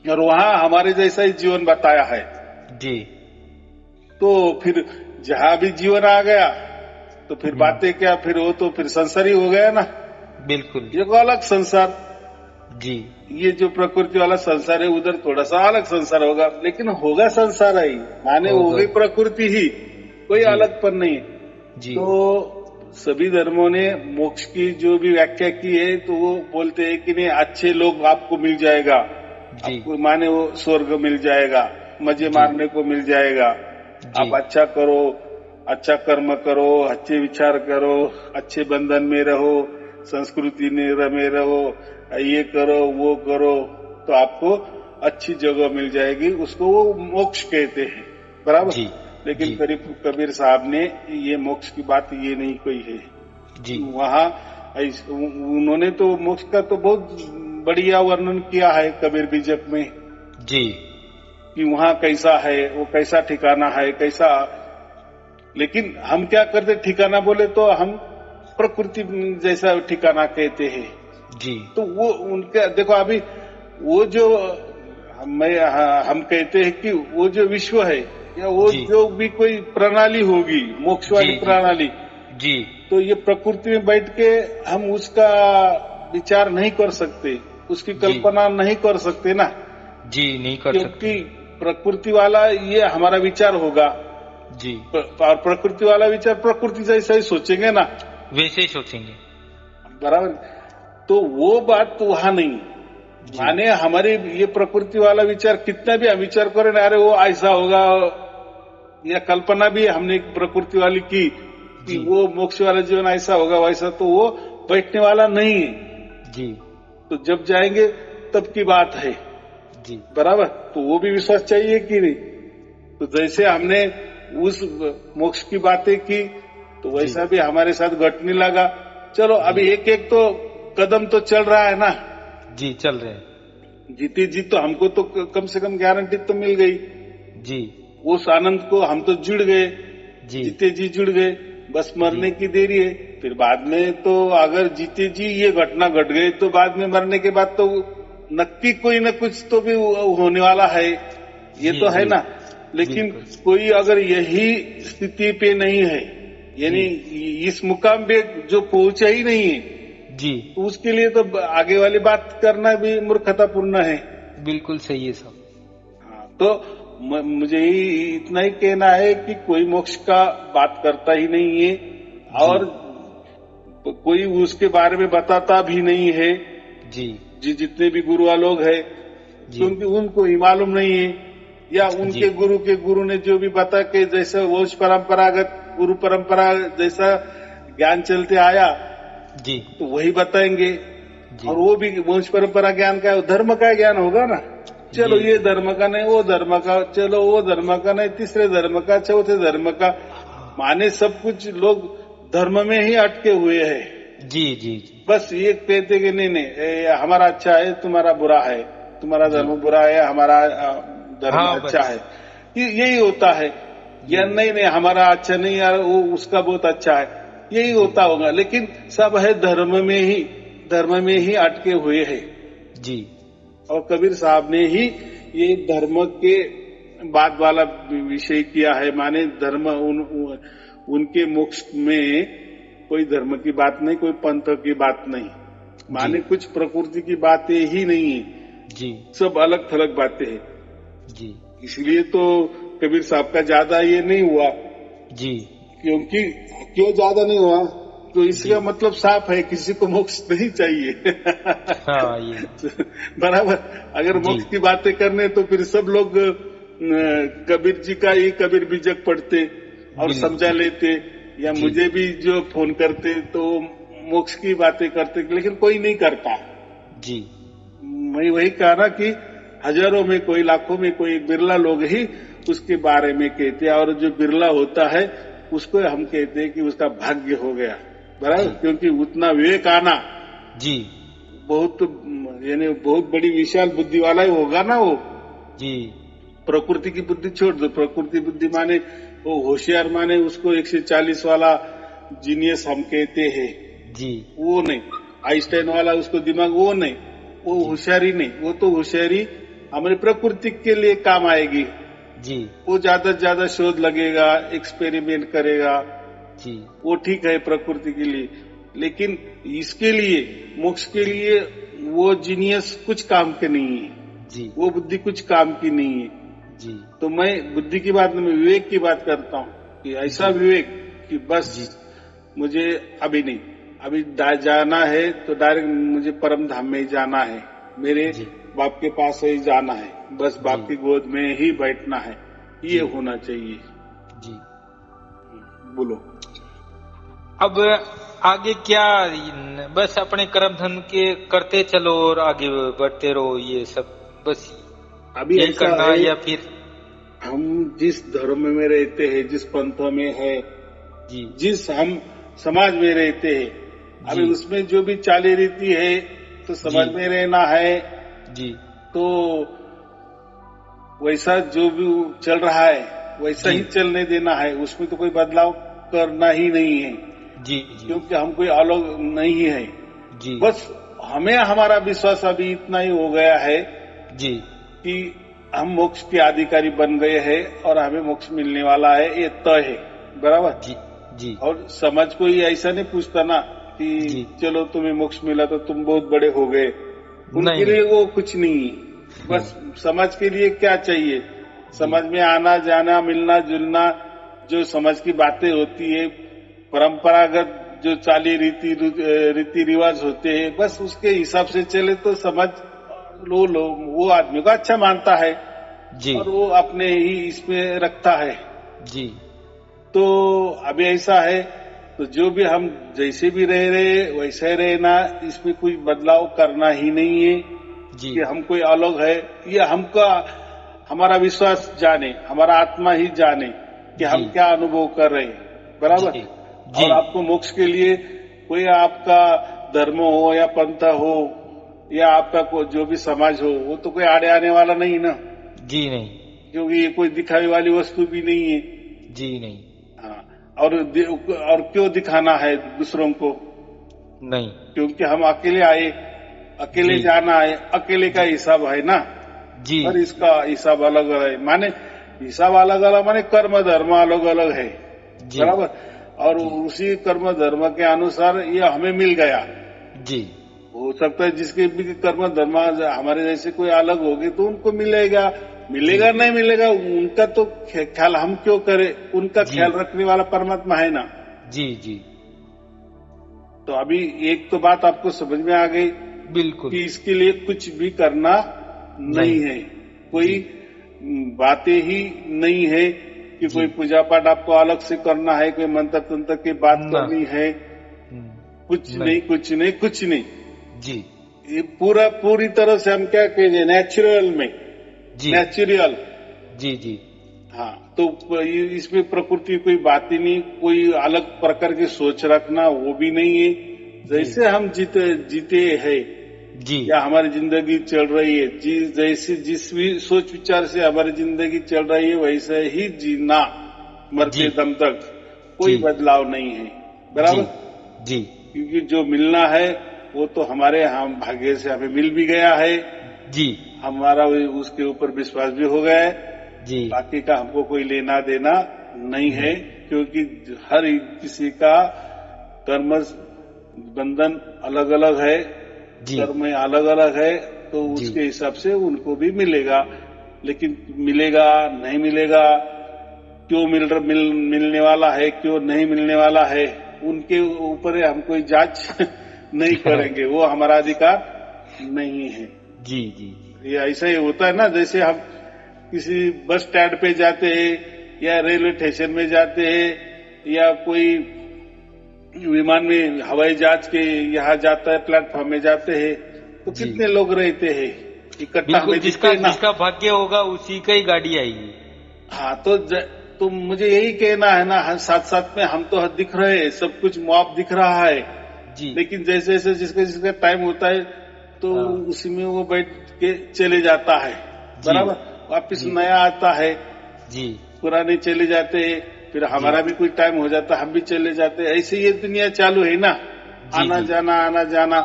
और वहां हमारे जैसा ही जीवन बताया है जी। तो फिर जहां भी जीवन आ गया तो फिर बातें क्या, फिर वो तो फिर संसार ही हो गया ना। बिल्कुल, ये को अलग संसार जी। ये जो प्रकृति वाला संसार है उधर थोड़ा सा अलग संसार होगा, लेकिन होगा संसार ही, माने हो गई प्रकृति ही, कोई अलग पर नहीं जी। तो सभी धर्मों ने मोक्ष की जो भी व्याख्या की है तो वो बोलते हैं कि नहीं, अच्छे लोग आपको मिल जाएगा, आपको माने वो स्वर्ग मिल जाएगा, मजे मारने को मिल जाएगा, आप अच्छा करो, अच्छा कर्म करो, अच्छे विचार करो, अच्छे बंधन में रहो, संस्कृति में रहो, ये करो वो करो तो आपको अच्छी जगह मिल जाएगी, उसको वो मोक्ष कहते हैं, बराबर। लेकिन कबीर साहब ने ये मोक्ष की बात ये नहीं कही है जी। वहाँ उन्होंने तो मोक्ष का तो बहुत बढ़िया वर्णन किया है कबीर बीजक में जी, कि वहाँ कैसा है, वो कैसा ठिकाना है, कैसा। लेकिन हम क्या करते, ठिकाना बोले तो हम प्रकृति जैसा ठिकाना कहते हैं जी। तो वो उनके देखो, अभी वो जो हम कहते हैं कि वो जो विश्व है या वो जो भी कोई प्रणाली होगी, मोक्ष वाली प्रणाली जी, तो ये प्रकृति में बैठ के हम उसका विचार नहीं कर सकते, उसकी कल्पना नहीं कर सकते ना जी, नहीं कर सकते, क्योंकि प्रकृति वाला ये हमारा विचार होगा जी, और प्रकृति वाला विचार प्रकृति जैसा ही सोचेंगे ना, वैसे ही सोचेंगे, बराबर। तो वो बात तो वहां नहीं, माने हमारी ये प्रकृति वाला विचार कितना भी हम विचार करें ना, अरे वो ऐसा होगा, या कल्पना भी हमने प्रकृति वाली की कि वो मोक्ष वाला जीवन ऐसा होगा वैसा, तो वो बैठने वाला नहीं है जी। तो जब जाएंगे तब की बात है जी, बराबर। तो वो भी विश्वास चाहिए कि नहीं। तो जैसे हमने उस मोक्ष की बातें की तो वैसा भी हमारे साथ घटने लगा। चलो अभी एक एक तो कदम तो चल रहा है ना जी, चल रहे हैं। जीते जी तो हमको तो कम से कम गारंटी तो मिल गई जी, उस आनंद को हम तो जुड़ गए जी, जीते जी जुड़ गए, बस मरने की देरी है। फिर बाद में तो अगर जीते जी ये घटना घट गई तो बाद में मरने के बाद तो नक्की कोई न कुछ तो भी होने वाला है, ये तो है ना। लेकिन कोई अगर यही स्थिति पे नहीं है, यानी इस मुकाम पे जो पहुंचा ही नहीं है जी, तो उसके लिए तो आगे वाली बात करना भी मूर्खतापूर्ण है। बिल्कुल सही है साहब। हाँ, तो मुझे इतना ही कहना है कि कोई मोक्ष का बात करता ही नहीं है और कोई उसके बारे में बताता भी नहीं है जी, जितने भी गुरुआ लोग हैं, क्योंकि उनको ही मालूम नहीं है, या उनके गुरु के गुरु ने जो भी बता के जैसा वंश परंपरागत गुरु परंपरा जैसा ज्ञान चलते आया जी, तो वही बताएंगे। और वो भी वंश परंपरा ज्ञान का धर्म का ज्ञान होगा ना। चलो ये धर्म का नहीं, वो धर्म का, चलो वो धर्म का नहीं, तीसरे धर्म का, चौथे धर्म का, माने सब कुछ लोग धर्म में ही अटके हुए हैं जी जी जी। बस ये कहते कि नहीं हमारा अच्छा है, तुम्हारा बुरा है, तुम्हारा धर्म बुरा है, हमारा धर्म अच्छा है, यही होता है। या नहीं हमारा अच्छा नहीं यार, वो उसका बहुत अच्छा है, यही होता होगा। लेकिन सब है धर्म में ही अटके हुए हैं जी। और कबीर साहब ने ही ये धर्म के बाद वाला विषय किया है, माने धर्म उनके मोक्ष में कोई धर्म की बात नहीं, कोई पंथ की बात नहीं, माने कुछ प्रकृति की बातें ही नहीं है जी, सब अलग थलग बातें हैं जी। इसलिए तो कबीर साहब का ज्यादा ये नहीं हुआ जी, क्योंकि क्यों ज्यादा नहीं हुआ तो इसका मतलब साफ है, किसी को मोक्ष नहीं चाहिए। हाँ, ये बराबर। अगर मोक्ष की बातें करने तो फिर सब लोग कबीर जी का ही कबीर बीजक पढ़ते और समझा लेते, या मुझे भी जो फोन करते तो मोक्ष की बातें करते, लेकिन कोई नहीं करता जी। मैं वही कहा ना कि हजारों में कोई, लाखों में कोई, बिरला लोग ही उसके बारे में कहते हैं, और जो बिरला होता है उसको हम कहते हैं कि उसका भाग्य हो गया, बराबर। क्योंकि उतना विवेक आना जी, बहुत, यानी बहुत बड़ी विशाल बुद्धि वाला ही होगा ना वो जी। प्रकृति की बुद्धि छोड़ दो, प्रकृति बुद्धि माने वो होशियार, माने उसको 140 वाला जीनियस हम कहते हैं जी, वो नहीं, आइंस्टाइन वाला उसको दिमाग वो नहीं, वो होशियारी नहीं, वो तो होशियारी हमारी प्रकृति के लिए काम आएगी जी। वो ज्यादा से ज्यादा शोध लगेगा, एक्सपेरिमेंट करेगा जी, वो ठीक है प्रकृति के लिए, लेकिन इसके लिए मोक्ष के लिए वो जीनियस कुछ काम के नहीं है जी, वो बुद्धि कुछ काम की नहीं है जी। तो मैं बुद्धि की बात नहीं, मैं विवेक की बात करता हूँ कि ऐसा विवेक कि बस मुझे अभी नहीं, अभी जाना है तो डायरेक्ट मुझे परम धाम में ही जाना है, मेरे बाप के पास ही जाना है, बस बाप की गोद में ही बैठना है, ये होना चाहिए। जी, बोलो अब आगे क्या, बस अपने कर्म धर्म के करते चलो और आगे बढ़ते रहो, ये सब बस अभी यही करना है, या फिर हम जिस धर्म में रहते हैं, जिस पंथ में है जी, जिस हम समाज में रहते हैं, अभी उसमें जो भी चाली रीति है तो समझ में रहना है जी, तो वैसा जो भी चल रहा है वैसा ही चलने देना है, उसमें तो कोई बदलाव करना ही नहीं है जी, क्योंकि हम कोई अलग नहीं है जी। बस हमें हमारा विश्वास अभी इतना ही हो गया है जी कि हम मोक्ष के अधिकारी बन गए हैं और हमें मोक्ष मिलने वाला है, ये तय है, बराबर जी, जी। और समाज को ये ऐसा नहीं पूछता ना कि चलो तुम्हें मोक्ष मिला तो तुम बहुत बड़े हो गए, उनके लिए वो कुछ नहीं, बस समाज के लिए क्या चाहिए, समाज में आना जाना मिलना जुलना, जो समाज की बातें होती है, परंपरागत जो चाली रीति रिवाज होते हैं, बस उसके हिसाब से चले तो समाज वो आदमी को अच्छा मानता है जी, और वो अपने ही इसमें रखता है जी। तो अभी ऐसा है तो जो भी हम जैसे भी रह रहे वैसे रहना, इसमें कोई बदलाव करना ही नहीं है जी। कि हम कोई अलग है, ये हमका हमारा विश्वास जाने, हमारा आत्मा ही जाने कि हम क्या अनुभव कर रहे हैं, बराबर जी, और आपको मोक्ष के लिए कोई आपका धर्म हो या पंथ हो या आपका जो भी समाज हो वो तो कोई आड़े आने वाला नहीं ना, जी नहीं, क्योंकि ये कोई दिखावे वाली वस्तु भी नहीं है जी नहीं। हाँ और क्यों दिखाना है दूसरों को, नहीं, क्योंकि हम अकेले आए, अकेले जाना है, अकेले का हिसाब है ना जी, और इसका हिसाब अलग है, माने हिसाब अलग अलग माने कर्म धर्म अलग अलग है, बराबर और उसी कर्म धर्म के अनुसार ये हमें मिल गया जी। हो सकता है जिसके भी कर्म धर्म हमारे जैसे कोई अलग होगी तो उनको मिलेगा नहीं मिलेगा उनका तो ख्याल हम क्यों करें, उनका ख्याल रखने वाला परमात्मा है ना। जी जी। तो अभी एक तो बात आपको समझ में आ गई बिल्कुल कि इसके लिए कुछ भी करना नहीं है, कोई बातें ही नहीं है कि कोई पूजा पाठ आपको अलग से करना है, कोई मंत्र तंत्र की बात करनी है, कुछ नहीं जी। ये पूरी तरह से हम क्या कहेंगे नेचुरल में नेचुरल जी जी। हाँ तो इसमें प्रकृति कोई बात ही नहीं, कोई अलग प्रकार की सोच रखना वो भी नहीं है, जैसे हम जीते हैं जी या हमारी जिंदगी चल रही है, जैसे जिस भी सोच विचार से हमारी जिंदगी चल रही है वैसे ही जीना, मरते दम तक कोई बदलाव नहीं है, बराबर जी। क्योंकि जो मिलना है वो तो हमारे हम भाग्य से हमें मिल भी गया है जी, हमारा उसके ऊपर विश्वास भी हो गया है जी। बाकी का हमको कोई लेना देना नहीं है, क्योंकि हर किसी का कर्म बंधन अलग अलग है, कर्म अलग अलग है, तो उसके हिसाब से उनको भी मिलेगा, लेकिन मिलेगा नहीं मिलेगा, क्यों मिलने वाला है क्यों नहीं मिलने वाला है, उनके ऊपर हम कोई जांच नहीं करेंगे, वो हमारा अधिकार नहीं है। जी जी। ये ऐसा ही होता है ना, जैसे हम किसी बस स्टैंड पे जाते हैं या रेलवे स्टेशन में जाते हैं या कोई विमान में हवाई जहाज के यहाँ जाता है, प्लेटफॉर्म में जाते हैं, तो जी। कितने लोग रहते हैं इकट्ठा, बिल्कुल, हमें जिसका दिखते ना। जिसका भाग्य होगा उसी का ही गाड़ी आएगी। हाँ, तो मुझे यही कहना है ना, साथ साथ में हम तो दिख रहे हैं, सब कुछ मुआफ दिख रहा है, जी लेकिन जैसे जैसे जिसका जिसका टाइम होता है तो हाँ। उसी में वो बैठ के चले जाता है, जी। बराबर। वापिस जी। नया आता है, जी पुराने चले जाते हैं, फिर हमारा भी कोई टाइम हो जाता, हम भी चले जाते हैं। ऐसे ये दुनिया चालू है ना, आना जी। जाना आना जाना।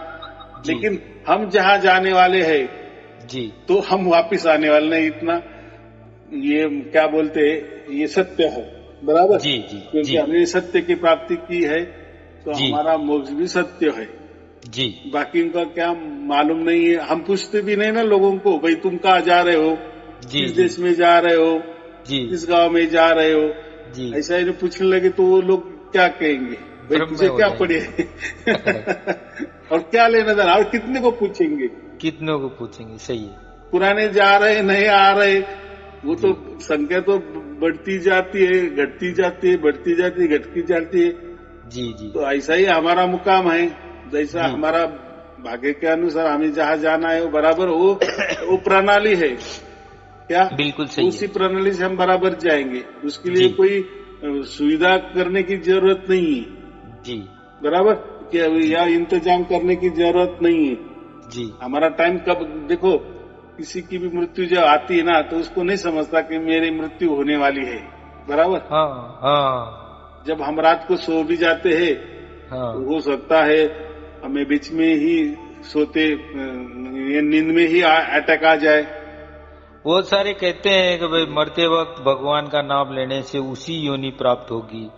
जी। लेकिन हम जहाँ जाने वाले हैं जी तो हम वापिस आने वाले नहीं, इतना ये क्या बोलते हैं, ये सत्य है, बराबर। जी जी क्योंकि जी हमने सत्य की प्राप्ति की है तो जी हमारा मोक्ष भी सत्य है। जी बाकी उनका क्या मालूम नहीं है, हम पूछते भी नहीं ना लोगों को, भाई तुम कहाँ जा रहे हो, जी किस जी देश में जा रहे हो, जी किस गांव में जा रहे हो। जी ऐसा ही पूछने लगे तो वो लोग क्या कहेंगे, भाई ब्रह्म तुझे हो क्या जाएंगे। पड़े और क्या लेना देना, और कितने को पूछेंगे। कितनों को पूछेंगे, सही है। पुराने जा रहे नहीं आ रहे, वो तो संख्या तो बढ़ती जाती है, घटती जाती है, बढ़ती जाती है, घटती जाती है। जी जी तो ऐसा ही हमारा मुकाम है, जैसा जी। हमारा भाग्य के अनुसार हमें जहाँ जाना है वो बराबर वो प्रणाली है क्या, बिल्कुल सही उसी है। प्रणाली से हम बराबर जाएंगे। उसके लिए जी। कोई सुविधा करने की जरूरत नहीं है, जी बराबर, क्या या इंतजाम करने की जरूरत नहीं है। जी हमारा टाइम कब, देखो किसी की भी मृत्यु जब आती है ना तो उसको नहीं समझता कि मेरी मृत्यु होने वाली है, बराबर। हाँ हाँ जब हम रात को सो भी जाते हैं हाँ तो हो सकता है हमें बीच में ही सोते नींद में ही अटैक आ जाए। बहुत सारे कहते हैं कि भाई मरते वक्त भगवान का नाम लेने से उसी योनि प्राप्त होगी,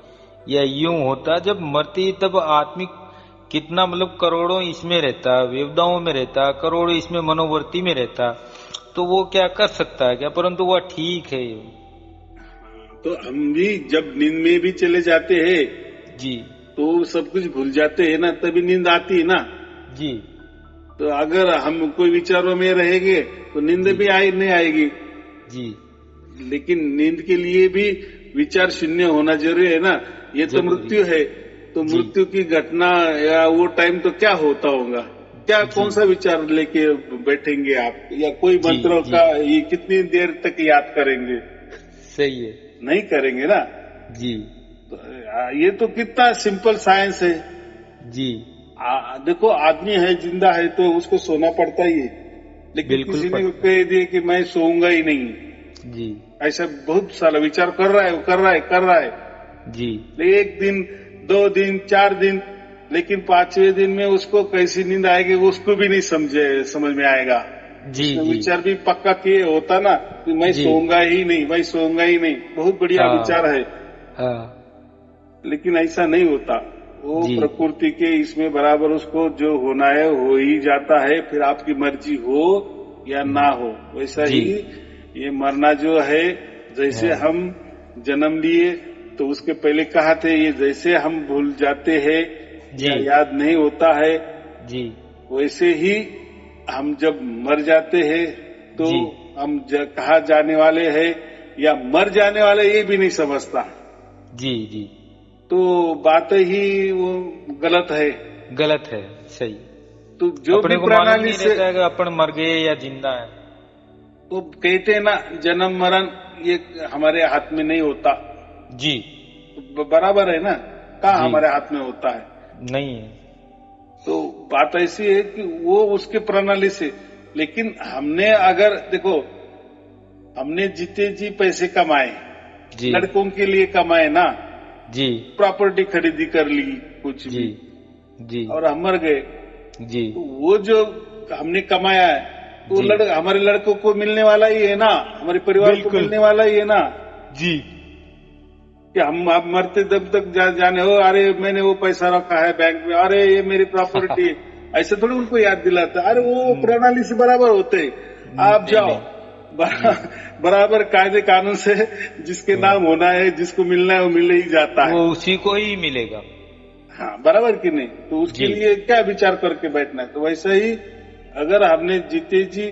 या यूं होता। जब मरती है तब आत्मिक कितना मतलब करोड़ों इसमें रहता, वेवदाओं में रहता, करोड़ों इसमें मनोवर्ती में रहता, तो वो क्या कर सकता है क्या, परंतु वह ठीक है। तो हम भी जब नींद में भी चले जाते हैं जी तो सब कुछ भूल जाते हैं ना, तभी नींद आती है ना। जी तो अगर हम कोई विचारों में रहेंगे तो नींद भी नहीं आएगी। जी लेकिन नींद के लिए भी विचार शून्य होना जरूरी है ना। ये तो जरूरी। मृत्यु है, तो जी। मृत्यु की घटना या वो टाइम तो क्या होता होगा, क्या जी। कौन सा विचार लेके बैठेंगे आप, या कोई जी, मंत्रों जी। का ये कितनी देर तक याद करेंगे, सही है। नहीं करेंगे ना। जी तो ये तो कितना सिंपल साइंस है। जी देखो आदमी है, जिंदा है, तो उसको सोना पड़ता ही है, लेकिन बिल्कुल किसी ने पड़ता कह दिया कि मैं सोऊंगा ही नहीं, जी ऐसा बहुत सारा विचार कर रहा है, वो कर रहा है, कर रहा है। जी 1 दिन 2 दिन 4 दिन, लेकिन 5वें दिन में उसको कैसी नींद आएगी वो उसको भी नहीं समझ में आएगा। जी उसने जी विचार भी पक्का किए होता ना कि मैं जी। सोऊंगा ही नहीं, मैं सोऊंगा ही नहीं, बहुत बढ़िया हाँ। विचार है, हाँ लेकिन ऐसा नहीं होता। वो जी प्रकृति के इसमें बराबर उसको जो होना है हो ही जाता है, फिर आपकी मर्जी हो या ना हो। वैसा जी। ही ये मरना जो है, जैसे हाँ। हम जन्म लिए तो उसके पहले कहा थे, ये जैसे हम भूल जाते हैं जी। या याद नहीं होता है, जी वैसे ही हम जब मर जाते हैं तो जी। हम कहाँ जाने वाले हैं या मर जाने वाले ये भी नहीं समझता। जी जी तो बात ही वो गलत है। गलत है, सही। तो जो अपने भी को मालूम प्रणाली नहीं से रहता है कि अपन मर गए या जिंदा है। वो कहते हैं ना, जन्म मरण ये हमारे हाथ में नहीं होता। जी तो बराबर है ना, कहाँ जी। हमारे हाथ में होता है। नहीं है। तो बात ऐसी है कि वो उसके प्रणाली से, लेकिन हमने अगर देखो, हमने जीते जी पैसे कमाए, जी लड़कों के लिए कमाए ना, जी प्रॉपर्टी खरीदी कर ली कुछ जी भी, जी और हम मर गए, जी तो वो जो हमने कमाया है वो जी। हमारे लड़कों को मिलने वाला ही है ना, हमारे परिवार को बिल्कुल। मिलने वाला ही है ना। जी कि हम आप मरते दब तक जाने हो, अरे मैंने वो पैसा रखा है बैंक में, अरे ये मेरी प्रॉपर्टी ऐसे थोड़ी उनको याद दिलाता। अरे वो प्रणाली से बराबर होते, आप जाओ बराबर कायदे कानून से, जिसके नाम होना है, जिसको मिलना है वो मिल ही जाता है, वो उसी को ही मिलेगा। हाँ बराबर कि नहीं। तो उसके जी। लिए क्या विचार करके बैठना है। तो वैसा ही अगर हमने जीते जी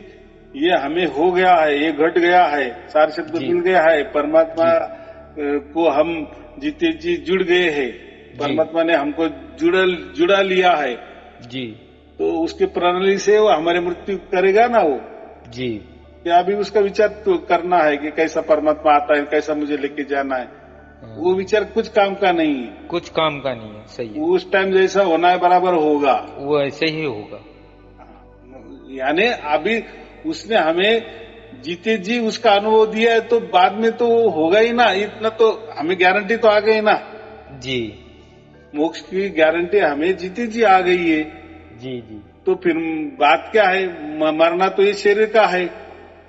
ये हमें हो गया है, ये घट गया है, सार शब्द जी। मिल गया है, परमात्मा को हम जीते जी जुड़ गए हैं, परमात्मा ने हमको जुड़ा लिया है, जी तो उसके प्रणाली से वो हमारे मृत्यु करेगा ना वो। जी क्या अभी उसका विचार तो करना है कि कैसा परमात्मा आता है, कैसा मुझे लेके जाना है, वो विचार कुछ काम का नहीं है। कुछ काम का नहीं है, सही है, उस टाइम जैसा होना है बराबर होगा, वो ऐसे ही होगा। यानी अभी उसने हमें जीते जी उसका अनुभव दिया है, तो बाद में तो होगा ही ना, इतना तो हमें गारंटी तो आ गई ना, जी मोक्ष की गारंटी हमें जीते जी आ गई है। जी जी, तो फिर बात क्या है, मरना तो ये शरीर का है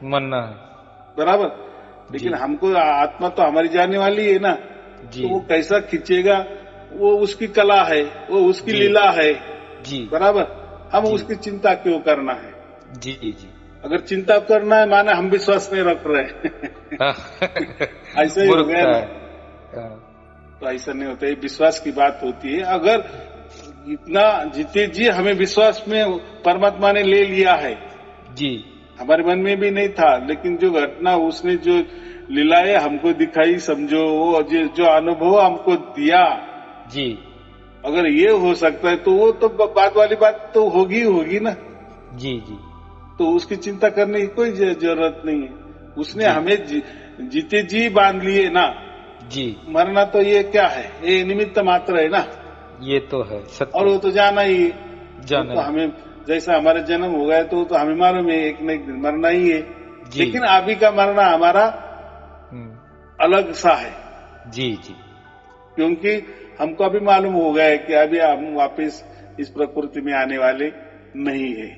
मरना है, बराबर, लेकिन हमको आत्मा तो हमारी जाने वाली है ना, जी तो वो कैसा खींचेगा वो उसकी कला है, वो उसकी जी। लीला है, जी बराबर। हम जी। उसकी चिंता क्यों करना है? जी जी अगर चिंता करना है माने हम विश्वास नहीं रख रहे ऐसा ही हो गया मूर्खता ना। है। तो ऐसा नहीं होता, ये विश्वास की बात होती है। अगर इतना जीते जी हमें विश्वास में परमात्मा ने ले लिया है, जी हमारे मन में भी नहीं था, लेकिन जो घटना उसने जो लीलाएं हमको दिखाई, समझो वो जो अनुभव हमको दिया, जी अगर ये हो सकता है तो वो तो बात वाली बात तो होगी ना। जी जी तो उसकी चिंता करने की कोई जरूरत नहीं है, उसने जी। हमें जीते जी बांध लिए ना। जी, मरना तो ये क्या है, ये निमित्त मात्र है ना, ये तो है सत्य, और वो तो जाना ही है। जाना तो है। हमें जैसा हमारा जन्म हो गया तो हमें मालूम है एक न एक दिन मरना ही है, जी। लेकिन अभी का मरना हमारा अलग सा है, जी जी क्योंकि हमको अभी मालूम हो गया है कि अभी हम वापस इस प्रकृति में आने वाले नहीं है,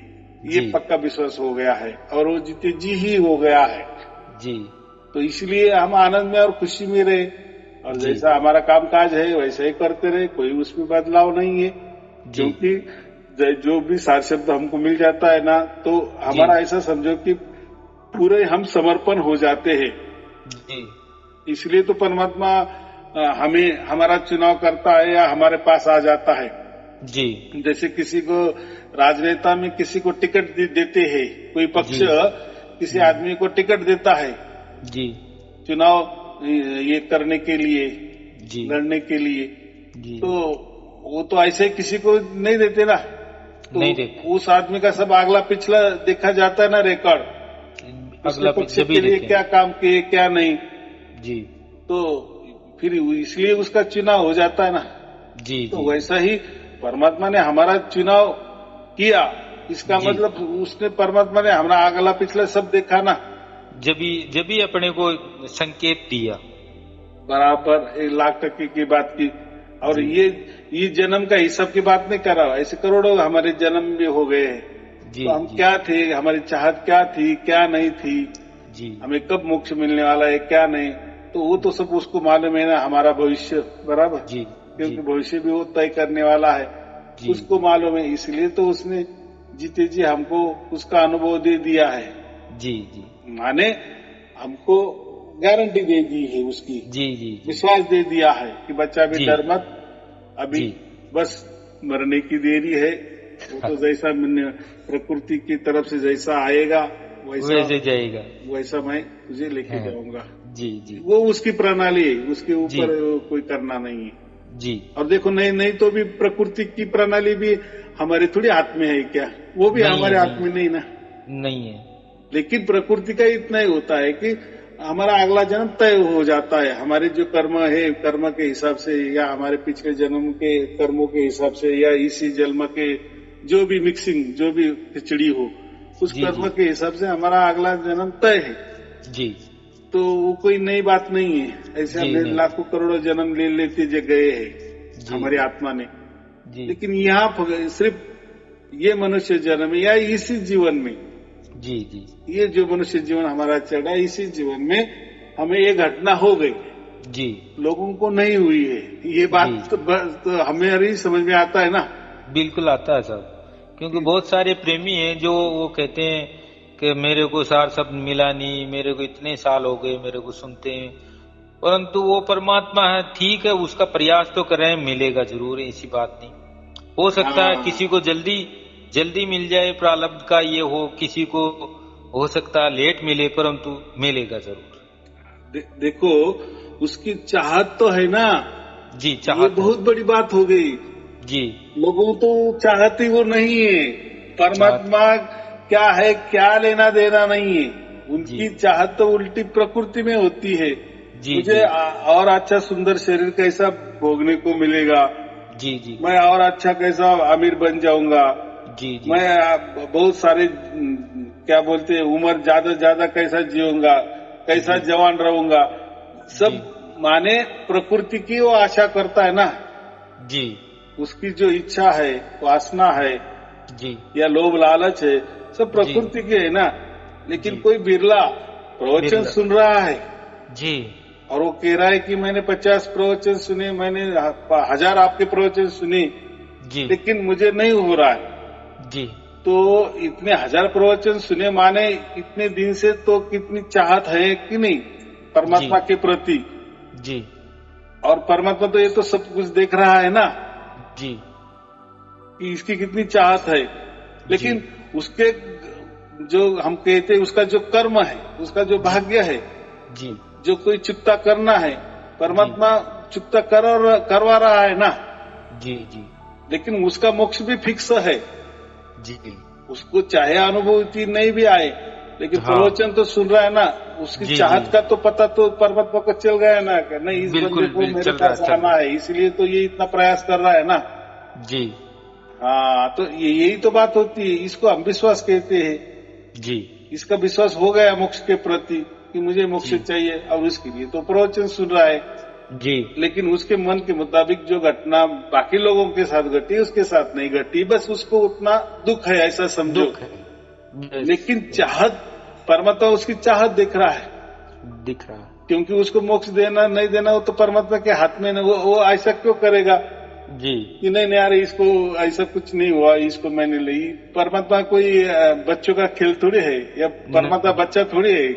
ये जी। पक्का विश्वास हो गया है, और वो जीते जी ही हो गया है। जी तो इसलिए हम आनंद में और खुशी में रहे, और जी। जैसा हमारा काम काज है वैसा ही करते रहे, कोई उसमें बदलाव नहीं है। जी क्योंकि जो भी सार शब्द हमको मिल जाता है ना, तो हमारा ऐसा समझो कि पूरे हम समर्पण हो जाते हैं। जी इसलिए तो परमात्मा हमें हमारा चुनाव करता है या हमारे पास आ जाता है। जी जैसे किसी को राजनेता में किसी को टिकट देते हैं, कोई पक्ष जी। किसी आदमी को टिकट देता है जी चुनाव ये करने के लिए, जी लड़ने के लिए, जी, तो वो तो ऐसे किसी को नहीं देते ना, तो नहीं देते। उस आदमी का सब अगला पिछला देखा जाता है ना, रिकॉर्ड, उसके अगला पक्ष जब के ही लिए देखें। क्या काम किए क्या नहीं, जी तो फिर इसलिए उसका चुनाव हो जाता है ना। जी तो जी वैसा ही परमात्मा ने हमारा चुनाव किया, इसका जी। मतलब उसने परमात्मा ने हमारा अगला पिछला सब देखा ना, जब ही अपने को संकेत दिया, बराबर 1,00,000% की बात की। और जी। ये जन्म का हिसाब की बात नहीं कर रहा, ऐसे करोड़ों हमारे जन्म भी हो गए हैं। जी तो हम जी क्या थे, हमारी चाहत क्या थी क्या नहीं थी, जी हमें कब मोक्ष मिलने वाला है क्या नहीं, तो वो तो सब उसको मालूम है ना, हमारा भविष्य, बराबर, जी क्योंकि जी भविष्य भी वो तय करने वाला है, जी उसको मालूम है। इसलिए तो उसने जीते जी हमको उसका अनुभव दे दिया है, जी जी माने हमको गारंटी दे दी है उसकी, जी जी जी विश्वास दे दिया है कि बच्चा भी जी। डर मत, अभी जी। बस मरने की देरी है, वो तो जैसा प्रकृति की तरफ से जैसा आएगा वैसे जाएगा। वैसा मैं तुझे लेके हाँ। जाऊंगा। जी जी वो उसकी प्रणाली है, उसके जी। ऊपर कोई करना नहीं है। जी और देखो नहीं तो भी प्रकृति की प्रणाली भी हमारे थोड़ी हाथ में है क्या, वो भी नहीं हमारे है, हाथ में नहीं ना। नहीं है। लेकिन प्रकृति का इतना ही होता है कि हमारा अगला जन्म तय हो जाता है, हमारे जो कर्म है कर्म के हिसाब से, या हमारे पिछले जन्म के कर्मों के हिसाब से, या इसी जन्म के जो भी मिक्सिंग, जो भी खिचड़ी हो, उस जी, कर्म जी। के हिसाब से हमारा अगला जन्म तय है। जी तो वो कोई नई बात नहीं है, ऐसे जी, हमने नहीं। लाखों करोड़ों जन्म ले लेते जो गए हैं जी। हमारी आत्मा ने, जी लेकिन यहाँ सिर्फ ये मनुष्य जन्म या इसी जीवन में, जी जी ये जो मनुष्य जीवन हमारा चढ़ा, इसी जीवन में हमें ये घटना हो गई, जी, लोगों को नहीं हुई है। ये बात तो हमें ही समझ में आता है ना। बिल्कुल आता है साहब, क्योंकि बहुत सारे प्रेमी हैं जो वो कहते हैं कि मेरे को सार शब्द मिला नहीं, मेरे को इतने साल हो गए मेरे को सुनते हैं, परंतु वो परमात्मा है, ठीक है, उसका प्रयास तो कर रहे हैं, मिलेगा जरूर, ऐसी बात नहीं। हो सकता है हाँ। किसी को जल्दी मिल जाए, प्रारब्ध का ये हो, किसी को हो सकता है लेट मिले, परंतु मिलेगा जरूर। देखो उसकी चाहत तो है ना जी, ये चाहत बहुत बड़ी बात हो गई। जी, लोगों तो चाहती वो नहीं है, चाहत परमात्मा क्या है क्या लेना देना नहीं है, जी, उनकी चाहत तो उल्टी प्रकृति में होती है। जी, मुझे जी, और अच्छा सुंदर शरीर कैसा भोगने को मिलेगा, जी, जी, मैं और अच्छा कैसा अमीर बन जाऊंगा, जी, जी, मैं बहुत सारे क्या बोलते हैं उम्र ज्यादा ज्यादा कैसा जीऊंगा, कैसा जी, जवान रहूंगा, जी, सब माने प्रकृति की वो आशा करता है ना। जी, उसकी जो इच्छा है, वासना है जी, या लोभ लालच है, सब जी, प्रकृति के है ना। लेकिन जी, कोई बिरला प्रवचन बिरला, सुन रहा है जी, और वो कह रहा है कि मैंने 50 प्रवचन सुने, मैंने 1000 आपके प्रवचन सुने, जी, लेकिन मुझे नहीं हो रहा है। जी, तो इतने 1000 प्रवचन सुने माने इतने दिन से तो कितनी चाहत है कि नहीं जी, परमात्मा के प्रति। जी, और परमात्मा तो ये तो सब कुछ देख रहा है ना जी, कि इसकी कितनी चाहत है। जी, लेकिन उसके जो हम कहते हैं उसका जो कर्म है, उसका जो जी, भाग्य है, जी, जो कोई चुकता करना है, जी, परमात्मा चुकता करवा रहा है ना। जी, जी, लेकिन उसका मोक्ष भी फिक्स है, जी, उसको चाहे अनुभूति नहीं भी आए, लेकिन हाँ, प्रवचन तो सुन रहा है ना। उसकी जी, जी, चाहत का तो पता तो परमात्मा को चल गया है ना कि नहीं इस बंदे बिल्कुल, को मेरे चल रहा है, पास चल आना रहा है, इसलिए तो ये इतना प्रयास कर रहा है ना। है, जी, हाँ, तो यही तो बात होती है, इसको हम विश्वास कहते हैं। जी, इसका विश्वास हो गया मोक्ष के प्रति कि मुझे मोक्ष जी, चाहिए, और उसके लिए तो प्रवचन सुन रहा है। जी, लेकिन उसके मन के मुताबिक जो घटना बाकी लोगों के साथ घटी उसके साथ नहीं घटी, बस उसको उतना दुख है ऐसा समझो। दुख है, यस, लेकिन चाहत परमात्मा उसकी चाहत देख रहा है, दिख रहा है, क्योंकि उसको मोक्ष देना नहीं देना वो तो परमात्मा के हाथ में नहीं। वो ऐसा क्यों करेगा जी, कि नहीं नहीं यार इसको ऐसा कुछ नहीं हुआ, इसको मैंने ली। परमात्मा कोई बच्चों का खेल थोड़ी है, या परमात्मा नहीं, बच्चा थोड़ी है,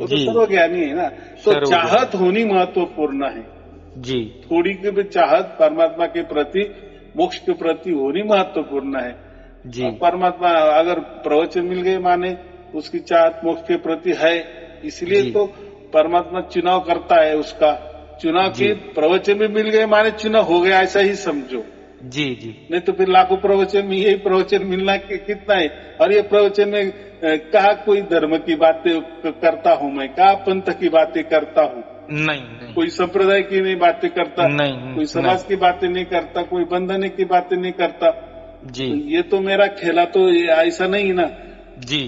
वो तो जी, सर्वज्ञानी है ना। तो सर्वज्ञ, चाहत होनी महत्वपूर्ण है, जी, थोड़ी की भी चाहत परमात्मा के प्रति मोक्ष के प्रति होनी महत्वपूर्ण है। जी, और परमात्मा अगर प्रवचन मिल गए माने उसकी चाहत मोक्ष के प्रति है, इसलिए जी, तो परमात्मा चुनाव करता है उसका। चुनाव जी, की प्रवचन भी मिल गए माने चुनाव हो गया ऐसा ही समझो। जी, जी, नहीं तो फिर लाखों प्रवचन में यही प्रवचन मिलना कितना है। और ये प्रवचन में कहा कोई धर्म की बातें करता हूं मैं, कहा पंथ की बातें करता हूं, नहीं, नहीं, कोई संप्रदाय की नहीं बातें करता, नहीं, कोई समाज नहीं, की बातें नहीं करता, कोई बंधने की बातें नहीं करता। जी, तो ये तो मेरा खेला तो ऐसा नहीं है ना। जी,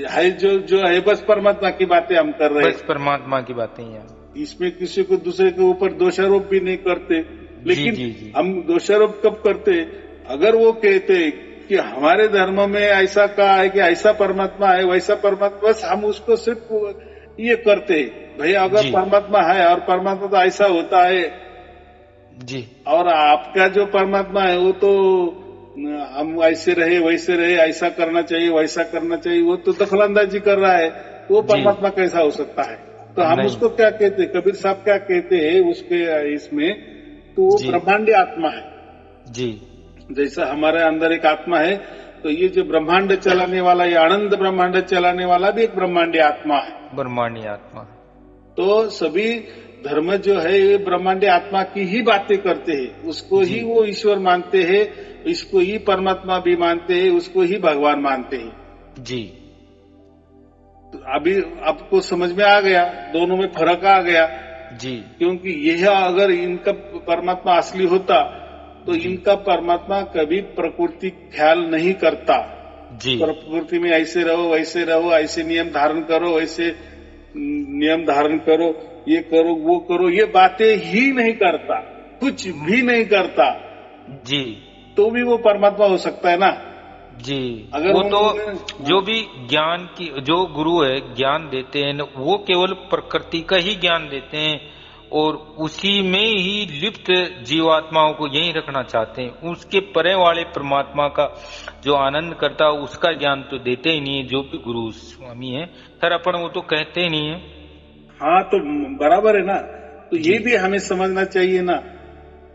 है जो जो है बस परमात्मा की बातें हम कर रहे बस परमात्मा की बातें ही हैं, हैं, इसमें किसी को दूसरे के ऊपर दोषारोप भी नहीं करते। जी, लेकिन जी, जी, हम दोषारोप कब करते, अगर वो कहते कि हमारे धर्म में ऐसा कहा है कि ऐसा परमात्मा है वैसा परमात्मा, बस हम उसको सिर्फ ये करते हैं भाई अगर जी, परमात्मा है और परमात्मा तो ऐसा होता है, जी, और आपका जो परमात्मा है वो तो हम ऐसे रहे वैसे रहे, ऐसा करना चाहिए वैसा करना चाहिए, वो तो दखलंदाजी कर रहा है, वो जी, परमात्मा कैसा हो सकता है। तो हम नहीं, उसको क्या कहते, कबीर साहब क्या कहते हैं उसके इसमें, तो वो जी, ब्रह्मांडी आत्मा है। जी, जैसा हमारे अंदर एक आत्मा है, तो ये जो ब्रह्मांड चलाने वाला, ये आनंद ब्रह्मांड चलाने वाला भी एक ब्रह्मांडी आत्मा है। ब्रह्मांडी आत्मा, तो सभी धर्म जो है ये ब्रह्मांडी आत्मा की ही बातें करते हैं, उसको जी, ही वो ईश्वर मानते हैं, इसको ही परमात्मा भी मानते हैं, उसको ही भगवान मानते हैं। जी, तो अभी आपको समझ में आ गया, दोनों में फर्क आ गया। जी, क्योंकि यह अगर इनका परमात्मा असली होता तो जी, इनका परमात्मा कभी प्रकृति ख्याल नहीं करता। जी, प्रकृति में ऐसे रहो वैसे रहो, ऐसे नियम धारण करो वैसे नियम धारण करो, ये करो वो करो, ये बातें ही नहीं करता, कुछ भी नहीं करता। जी, तो भी वो परमात्मा हो सकता है ना। जी, अगर वो तो उन्होंने जो भी ज्ञान की जो गुरु है ज्ञान देते हैं वो केवल प्रकृति का ही ज्ञान देते हैं और उसी में ही लिप्त जीवात्माओं को यही रखना चाहते हैं। उसके परे वाले परमात्मा का जो आनंद करता है उसका ज्ञान तो देते ही नहीं है। जो भी गुरु स्वामी है सर अपन वो तो कहते ही नहीं है। हाँ, तो बराबर है ना। तो जी, ये भी हमें समझना चाहिए ना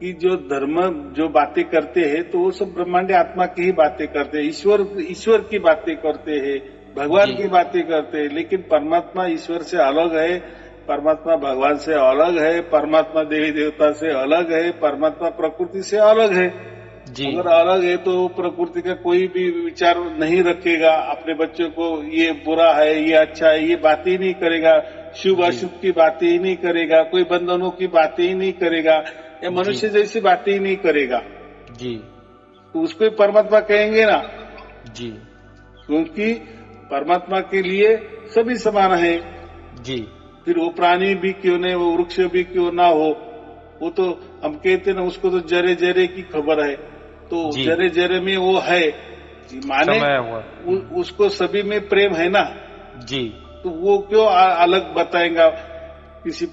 कि जो धर्म जो बातें करते हैं तो वो सब ब्रह्मांड आत्मा की ही बातें करते हैं, ईश्वर ईश्वर की बातें करते हैं, भगवान की बातें करते हैं, लेकिन परमात्मा ईश्वर से अलग है, परमात्मा भगवान से अलग है, परमात्मा देवी देवता से अलग है, परमात्मा प्रकृति से अलग है। जी अगर अलग है तो प्रकृति का कोई भी विचार नहीं रखेगा, अपने बच्चों को ये बुरा है, ये अच्छा है, ये बातें ही नहीं करेगा, शुभ अशुभ की बातें ही नहीं करेगा, कोई बंधनों की बातें ही नहीं करेगा, या मनुष्य जैसी बातें ही नहीं करेगा, जी तो उसको ही परमात्मा कहेंगे ना। जी क्योंकि परमात्मा के लिए सभी समान है। जी फिर वो प्राणी भी क्यों नहीं, वो वृक्ष भी क्यों ना हो, वो तो हम कहते ना, उसको तो जरे जरे की खबर है, तो जरे जरे में वो है, माने उसको सभी में प्रेम है ना जी, तो वो क्यों अलग बताएगा किसी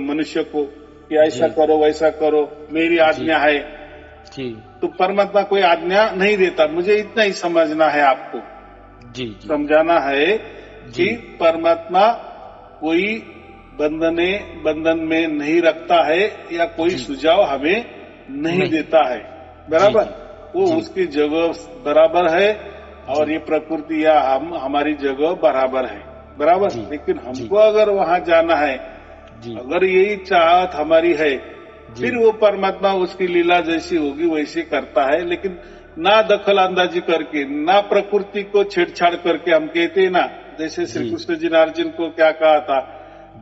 मनुष्य को कि ऐसा करो वैसा करो, मेरी आज्ञा है जी। तो परमात्मा कोई आज्ञा नहीं देता। मुझे इतना ही समझना है, आपको जी समझाना है कि परमात्मा कोई बंधन में नहीं रखता है, या कोई सुझाव हमें नहीं देता है, बराबर। वो उसकी जगह बराबर है, और ये प्रकृति या हमारी जगह बराबर है, बराबर। लेकिन हमको अगर वहां जाना है, अगर यही चाहत हमारी है, फिर वो परमात्मा उसकी लीला जैसी होगी वैसे करता है, लेकिन ना दखल अंदाजी करके, ना प्रकृति को छेड़छाड़ करके। हम कहते हैं ना, जैसे श्री कृष्ण जी ने अर्जुन को क्या कहा था,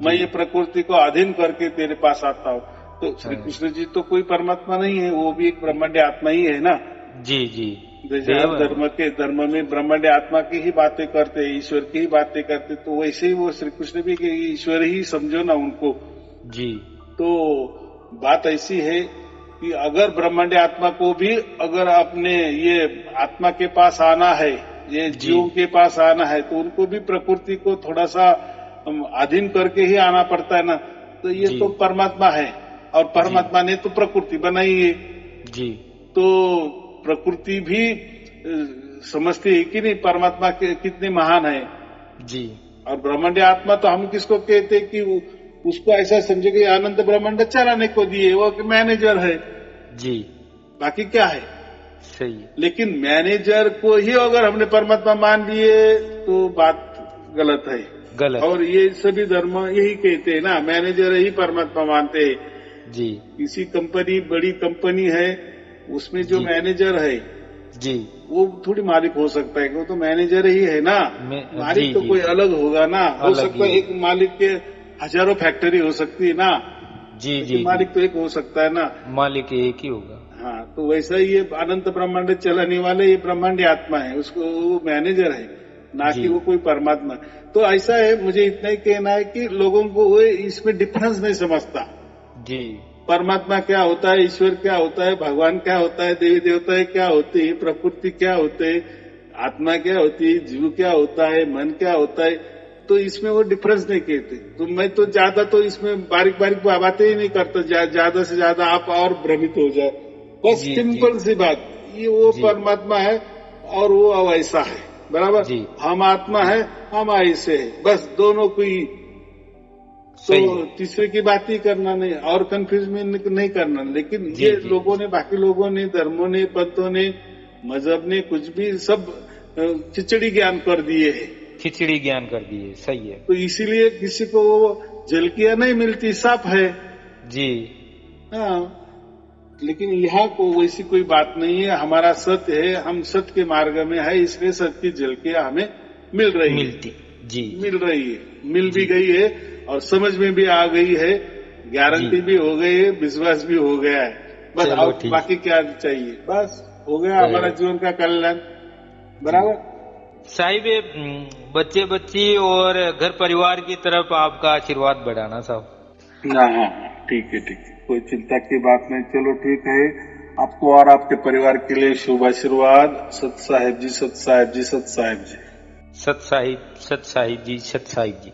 मैं ये प्रकृति को अधीन करके तेरे पास आता हूँ, तो श्री कृष्ण जी तो कोई परमात्मा नहीं है, वो भी एक ब्रह्मांड आत्मा ही है ना। जी जी। जैसे हम धर्म में ब्रह्मांड आत्मा की ही बातें करते हैं, ईश्वर की ही बातें करते, तो वैसे ही वो श्री कृष्ण भी ईश्वर ही समझो ना उनको। जी। तो बात ऐसी है कि अगर ब्रह्मांड आत्मा को भी अगर अपने ये आत्मा के पास आना है, ये जीवों के पास आना है, तो उनको भी प्रकृति को थोड़ा सा अधीन करके ही आना पड़ता है ना। तो ये तो परमात्मा है, और परमात्मा ने तो प्रकृति बनाई है जी। तो प्रकृति भी समझती है कि नहीं परमात्मा कितने महान है जी। और ब्रह्मांड आत्मा तो हम किसको कहते कि उसको ऐसा समझे कि अनंत ब्रह्मांड चलाने को दिए, वो मैनेजर है जी, बाकी क्या है। सही है। लेकिन मैनेजर को ही अगर हमने परमात्मा मान लिए तो बात गलत है, गलत। और ये सभी धर्म यही कहते हैं ना, मैनेजर ही परमात्मा मानते हैं जी। किसी कंपनी, बड़ी कंपनी है, उसमें जो मैनेजर है जी, वो थोड़ी मालिक हो सकता है, वो तो मैनेजर ही है ना। मालिक तो कोई अलग होगा ना, हो सकता है एक मालिक के हजारों फैक्ट्री हो सकती है ना। जी जी। मालिक तो एक हो सकता है ना, मालिक एक ही होगा। हाँ, तो वैसा ही ये अनंत ब्रह्मांड चलाने वाले ये ब्रह्मांड आत्मा है, उसको वो मैनेजर है, ना कि वो कोई परमात्मा। तो ऐसा है, मुझे इतना ही कहना है कि लोगों को वो इसमें डिफरेंस नहीं समझता जी। परमात्मा क्या होता है, ईश्वर क्या होता है, भगवान क्या होता है, देवी देवता क्या होते हैं, प्रकृति क्या होते है, आत्मा क्या होती है, जीव क्या होता है, मन क्या होता है, तो इसमें वो डिफरेंस नहीं कहते। तो मैं तो ज्यादा तो इसमें बारीक बारीक बातें ही नहीं करता, ज्यादा से ज्यादा आप और भ्रमित हो जाए, बस सिंपल सी बात, ये वो परमात्मा है और वो ऐसा है, बराबर। हम आत्मा है, हम ऐसे है, बस दोनों को ही। तो तीसरे की बात ही करना नहीं और कंफ्यूज में नहीं करना। लेकिन ये लोगों ने, बाकी लोगों ने, धर्मों ने, पंथों ने, मजहब ने कुछ भी सब खिचड़ी ज्ञान कर दिए है, खिचड़ी ज्ञान कर दिए, सही है। तो इसीलिए किसी को वो झलकियां नहीं मिलती, साफ है जी। हाँ, लेकिन यहाँ को वैसी कोई बात नहीं है, हमारा सत्य है, हम सत्य के मार्ग में है, इसलिए सत्य की झलकियां हमें मिल रही है, मिल रही है, मिल भी गई है और समझ में भी आ गई है, गारंटी भी हो गई है, विश्वास भी हो गया है। बस और बाकी क्या चाहिए, बस हो गया हमारा जीवन का कल्याण, बराबर। साहिब, बच्चे बच्ची और घर परिवार की तरफ आपका आशीर्वाद बढ़ाना साहब। हाँ, ठीक है, ठीक है, कोई चिंता की बात नहीं। चलो ठीक है, आपको और आपके परिवार के लिए शुभ आशीर्वाद। सत साहिब जी, सत साहिब जी, सत साहिब जी, सत साहिब, सत साहिब जी, सत साहिब जी।